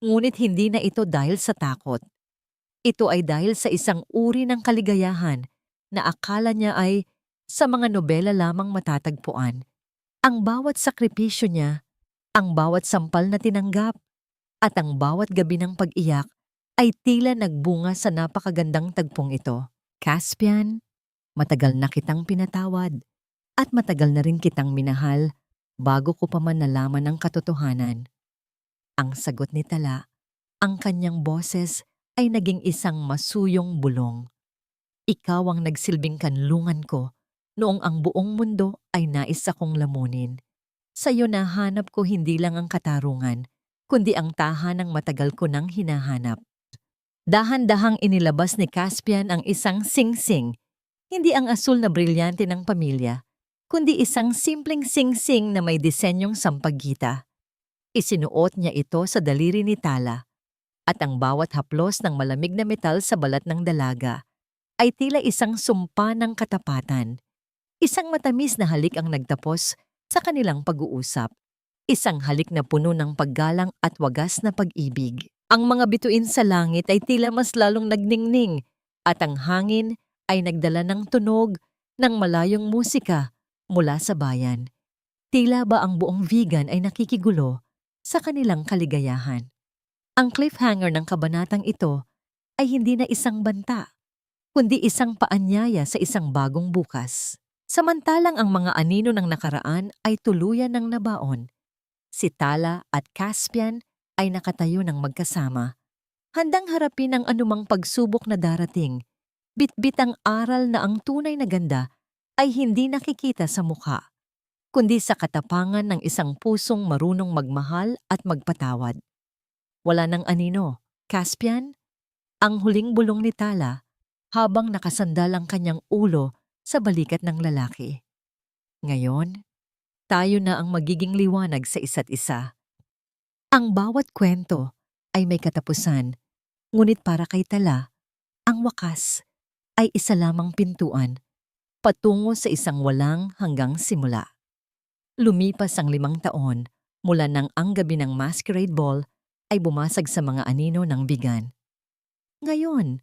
ngunit hindi na ito dahil sa takot. Ito ay dahil sa isang uri ng kaligayahan na akala niya ay sa mga nobela lamang matatagpuan. Ang bawat sakripisyo niya, ang bawat sampal na tinanggap, at ang bawat gabi ng pag-iyak ay tila nagbunga sa napakagandang tagpong ito. Caspian, matagal na kitang pinatawad at matagal na rin kitang minahal bago ko pa man nalaman ang katotohanan. Ang sagot ni Tala, ang kanyang boses ay naging isang masuyong bulong. Ikaw ang nagsilbing kanlungan ko noong ang buong mundo ay nais akong lamunin. Sa iyo nahanap ko hindi lang ang katarungan, kundi ang tahanang matagal ko nang hinahanap. Dahan-dahang inilabas ni Caspian ang isang singsing, hindi ang asul na brilyante ng pamilya, kundi isang simpleng singsing na may disenyong sampaguita. Isinuot niya ito sa daliri ni Tala, at ang bawat haplos ng malamig na metal sa balat ng dalaga ay tila isang sumpa ng katapatan. Isang matamis na halik ang nagtapos sa kanilang pag-uusap. Isang halik na puno ng paggalang at wagas na pag-ibig. Ang mga bituin sa langit ay tila mas lalong nagningning at ang hangin ay nagdala ng tunog ng malayong musika mula sa bayan. Tila ba ang buong vegan ay nakikigulo sa kanilang kaligayahan. Ang cliffhanger ng kabanatang ito ay hindi na isang banta, kundi isang paanyaya sa isang bagong bukas. Samantalang ang mga anino ng nakaraan ay tuluyan ng nabaon, si Tala at Caspian ay nakatayo ng magkasama, handang harapin ang anumang pagsubok na darating, bitbit ang aral na ang tunay na ganda ay hindi nakikita sa mukha, kundi sa katapangan ng isang pusong marunong magmahal at magpatawad. Wala nang anino, Caspian, ang huling bulong ni Tala habang nakasandal ang kanyang ulo sa balikat ng lalaki. Ngayon, tayo na ang magiging liwanag sa isa't isa. Ang bawat kwento ay may katapusan, ngunit para kay Tala, ang wakas ay isa lamang pintuan patungo sa isang walang hanggang simula. Lumipas ang 5 taon mula nang ang gabi ng masquerade ball ay bumasag sa mga anino ng Vigan. Ngayon,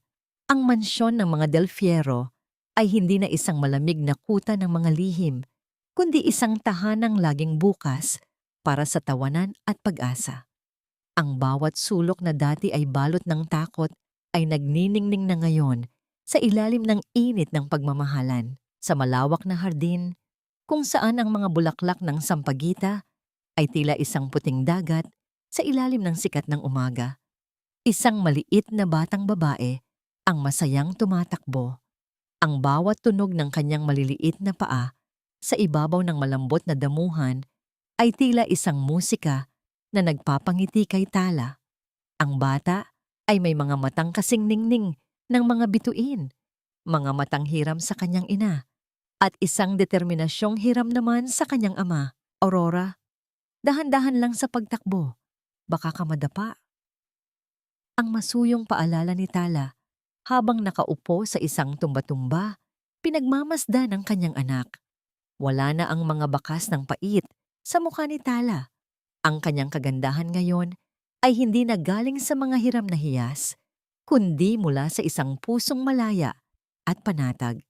ang mansyon ng mga Del Fierro ay hindi na isang malamig na kuta ng mga lihim, kundi isang tahanang laging bukas para sa tawanan at pag-asa. Ang bawat sulok na dati ay balot ng takot ay nagniningning na ngayon sa ilalim ng init ng pagmamahalan, sa malawak na hardin kung saan ang mga bulaklak ng sampagita ay tila isang puting dagat sa ilalim ng sikat ng umaga. Isang maliit na batang babae ang masayang tumatakbo. Ang bawat tunog ng kanyang maliliit na paa sa ibabaw ng malambot na damuhan ay tila isang musika na nagpapangiti kay Tala. Ang bata ay may mga matang kasing ningning ng mga bituin, mga matang hiram sa kanyang ina, at isang determinasyong hiram naman sa kanyang ama. Aurora, dahan-dahan lang sa pagtakbo, baka ka madapa. Ang masuyong paalala ni Tala habang nakaupo sa isang tumba-tumba, pinagmamasdan ng kanyang anak. Wala na ang mga bakas ng pait sa mukha ni Tala. Ang kanyang kagandahan ngayon ay hindi na galing sa mga hiram na hiyas, kundi mula sa isang pusong malaya at panatag.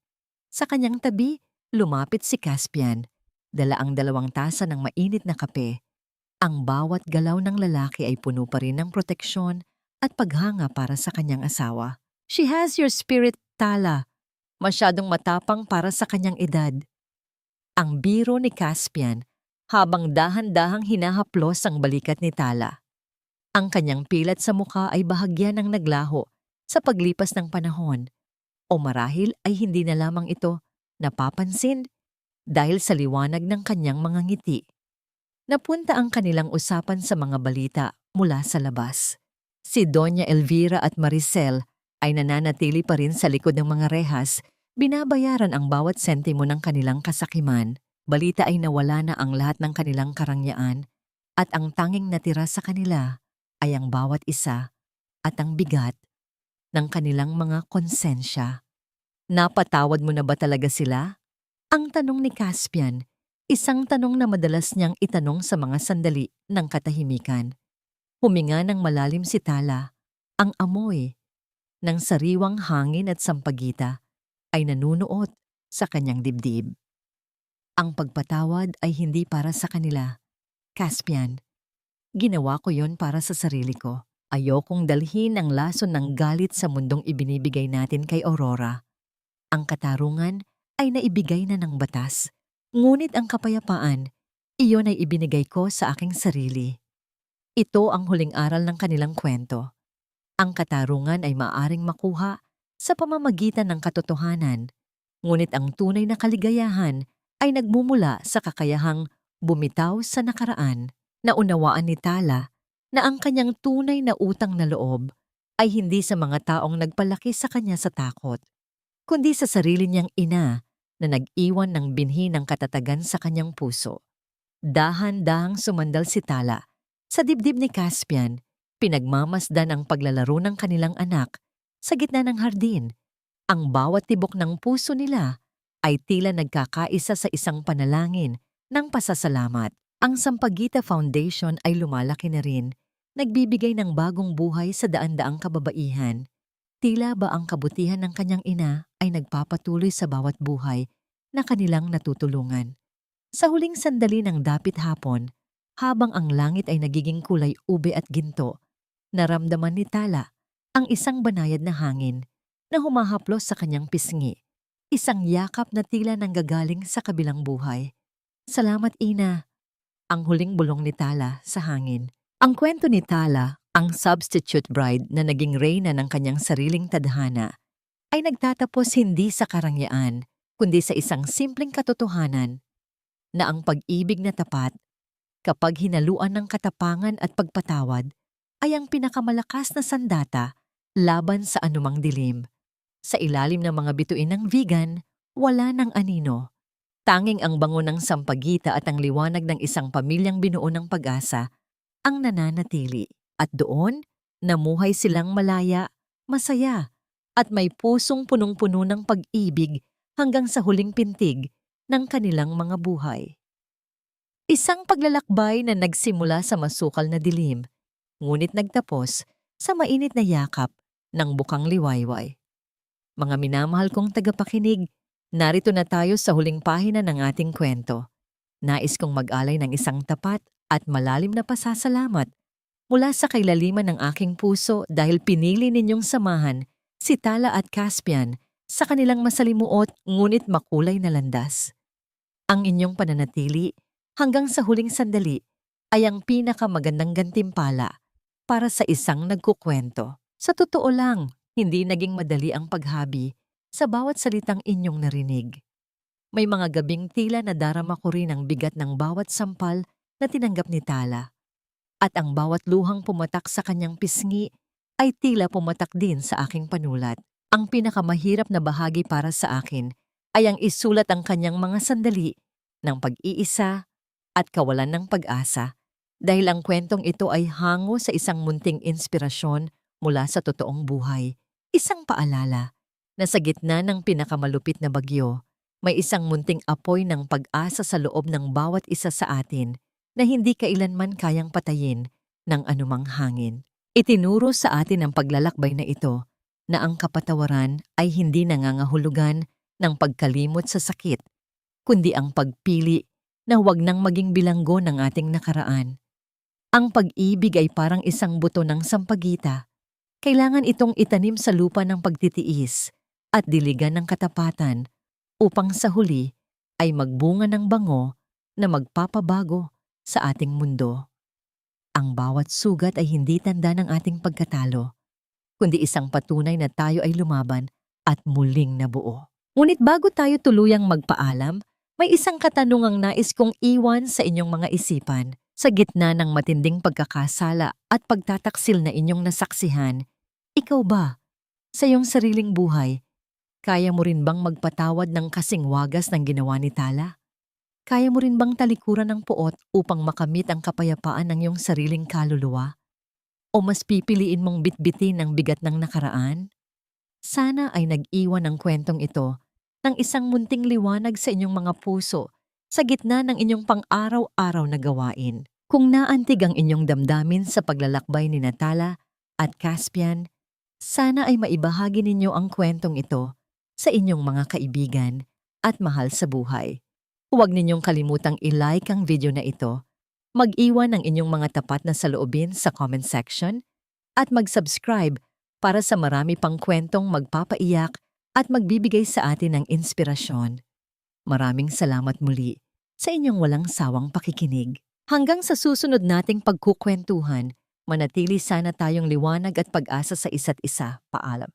Sa kanyang tabi, lumapit si Caspian, dala ang 2 tasa ng mainit na kape. Ang bawat galaw ng lalaki ay puno pa rin ng proteksyon at paghanga para sa kanyang asawa. She has your spirit, Tala. Masyadong matapang para sa kanyang edad. Ang biro ni Caspian habang dahan-dahang hinahaplos ang balikat ni Tala. Ang kanyang pilat sa mukha ay bahagya ng naglaho sa paglipas ng panahon, o marahil ay hindi na lamang ito napapansin dahil sa liwanag ng kanyang mga ngiti. Napunta ang kanilang usapan sa mga balita mula sa labas. Si Doña Elvira at Maricel ay nananatili pa rin sa likod ng mga rehas, binabayaran ang bawat sentimo ng kanilang kasakiman. Balita ay nawala na ang lahat ng kanilang karangyaan at ang tanging natira sa kanila ay ang bawat isa at ang bigat ng kanilang mga konsensya. Napatawad mo na ba talaga sila? Ang tanong ni Caspian, isang tanong na madalas niyang itanong sa mga sandali ng katahimikan. Huminga ng malalim si Tala. Ang amoy ng sariwang hangin at sampagita ay nanunuot sa kanyang dibdib. Ang pagpatawad ay hindi para sa kanila. Caspian, ginawa ko yon para sa sarili ko. Ayokong dalhin ang lason ng galit sa mundong ibinibigay natin kay Aurora. Ang katarungan ay naibigay na ng batas, ngunit ang kapayapaan, iyon ay ibinigay ko sa aking sarili. Ito ang huling aral ng kanilang kwento. Ang katarungan ay maaaring makuha sa pamamagitan ng katotohanan, ngunit ang tunay na kaligayahan ay nagmumula sa kakayahang bumitaw sa nakaraan. Naunawaan ni Tala na ang kanyang tunay na utang na loob ay hindi sa mga taong nagpalaki sa kanya sa takot, kundi sa sarili niyang ina na nag-iwan ng binhi ng katatagan sa kanyang puso. Dahan-dahang sumandal si Tala sa dibdib ni Caspian, pinagmamasdan ang paglalaro ng kanilang anak sa gitna ng hardin. Ang bawat tibok ng puso nila ay tila nagkakaisa sa isang panalangin ng pasasalamat. Ang Sampaguita Foundation ay lumalaki na rin, nagbibigay ng bagong buhay sa daan-daang kababaihan. Tila ba ang kabutihan ng kanyang ina ay nagpapatuloy sa bawat buhay na kanilang natutulungan. Sa huling sandali ng dapit hapon, habang ang langit ay nagiging kulay ube at ginto, naramdaman ni Tala ang isang banayad na hangin na humahaplos sa kanyang pisngi, isang yakap na tila nanggagaling sa kabilang buhay. Salamat, Ina. Ang huling bulong ni Tala sa hangin. Ang kwento ni Tala, ang substitute bride na naging reyna ng kanyang sariling tadhana, ay nagtatapos hindi sa karangyaan, kundi sa isang simpleng katotohanan na ang pag-ibig na tapat, kapag hinaluan ng katapangan at pagpatawad, ay ang pinakamalakas na sandata laban sa anumang dilim. Sa ilalim ng mga bituin ng Vigan, wala ng anino. Tanging ang bango ng sampagita at ang liwanag ng isang pamilyang binuo ng pag-asa ang nananatili. At doon, namuhay silang malaya, masaya, at may pusong punong-puno ng pag-ibig hanggang sa huling pintig ng kanilang mga buhay. Isang paglalakbay na nagsimula sa masukal na dilim, ngunit nagtapos sa mainit na yakap ng bukang liwayway. Mga minamahal kong tagapakinig, narito na tayo sa huling pahina ng ating kwento. Nais kong mag-alay ng isang tapat at malalim na pasasalamat mula sa kailaliman ng aking puso dahil pinili ninyong samahan si Tala at Caspian sa kanilang masalimuot ngunit makulay na landas. Ang inyong pananatili hanggang sa huling sandali ay ang pinakamagandang gantimpala para sa isang nagkukwento. Sa totoo lang, hindi naging madali ang paghabi sa bawat salitang inyong narinig. May mga gabing tila nadarama ko rin ang bigat ng bawat sampal na tinanggap ni Tala. At ang bawat luhang pumatak sa kanyang pisngi ay tila pumatak din sa aking panulat. Ang pinakamahirap na bahagi para sa akin ay ang isulat ang kanyang mga sandali ng pag-iisa at kawalan ng pag-asa dahil ang kwentong ito ay hango sa isang munting inspirasyon mula sa totoong buhay. Isang paalala na sa gitna ng pinakamalupit na bagyo, may isang munting apoy ng pag-asa sa loob ng bawat isa sa atin na hindi kailanman kayang patayin ng anumang hangin. Itinuro sa atin ang paglalakbay na ito na ang kapatawaran ay hindi nangangahulugan ng pagkalimot sa sakit, kundi ang pagpili na huwag nang maging bilanggo ng ating nakaraan. Ang pag-ibig ay parang isang buto ng sampagita. Kailangan itong itanim sa lupa ng pagtitiis at diligan ng katapatan upang sa huli ay magbunga ng bango na magpapabago sa ating mundo. Ang bawat sugat ay hindi tanda ng ating pagkatalo, kundi isang patunay na tayo ay lumaban at muling nabuo. Ngunit bago tayo tuluyang magpaalam, may isang katanungang nais kong iwan sa inyong mga isipan. Sa gitna ng matinding pagkakasala at pagtataksil na inyong nasaksihan, ikaw ba, sa iyong sariling buhay, kaya mo rin bang magpatawad ng kasing wagas ng ginawa ni Tala? Kaya mo rin bang talikuran ng puot upang makamit ang kapayapaan ng iyong sariling kaluluwa? O mas pipiliin mong bitbitin ang bigat ng nakaraan? Sana ay nag-iwan ang kwentong ito ng isang munting liwanag sa inyong mga puso sa gitna ng inyong pang-araw-araw na gawain. Kung naantig ang inyong damdamin sa paglalakbay ni Tala at Caspian, sana ay maibahagi ninyo ang kwentong ito sa inyong mga kaibigan at mahal sa buhay. Huwag ninyong kalimutang i-like ang video na ito, mag-iwan ng inyong mga tapat na saloobin sa comment section, at mag-subscribe para sa marami pang kwentong magpapaiyak at magbibigay sa atin ng inspirasyon. Maraming salamat muli sa inyong walang sawang pakikinig. Hanggang sa susunod nating pagkukwentuhan, manatili sana tayong liwanag at pag-asa sa isa't isa. Paalam.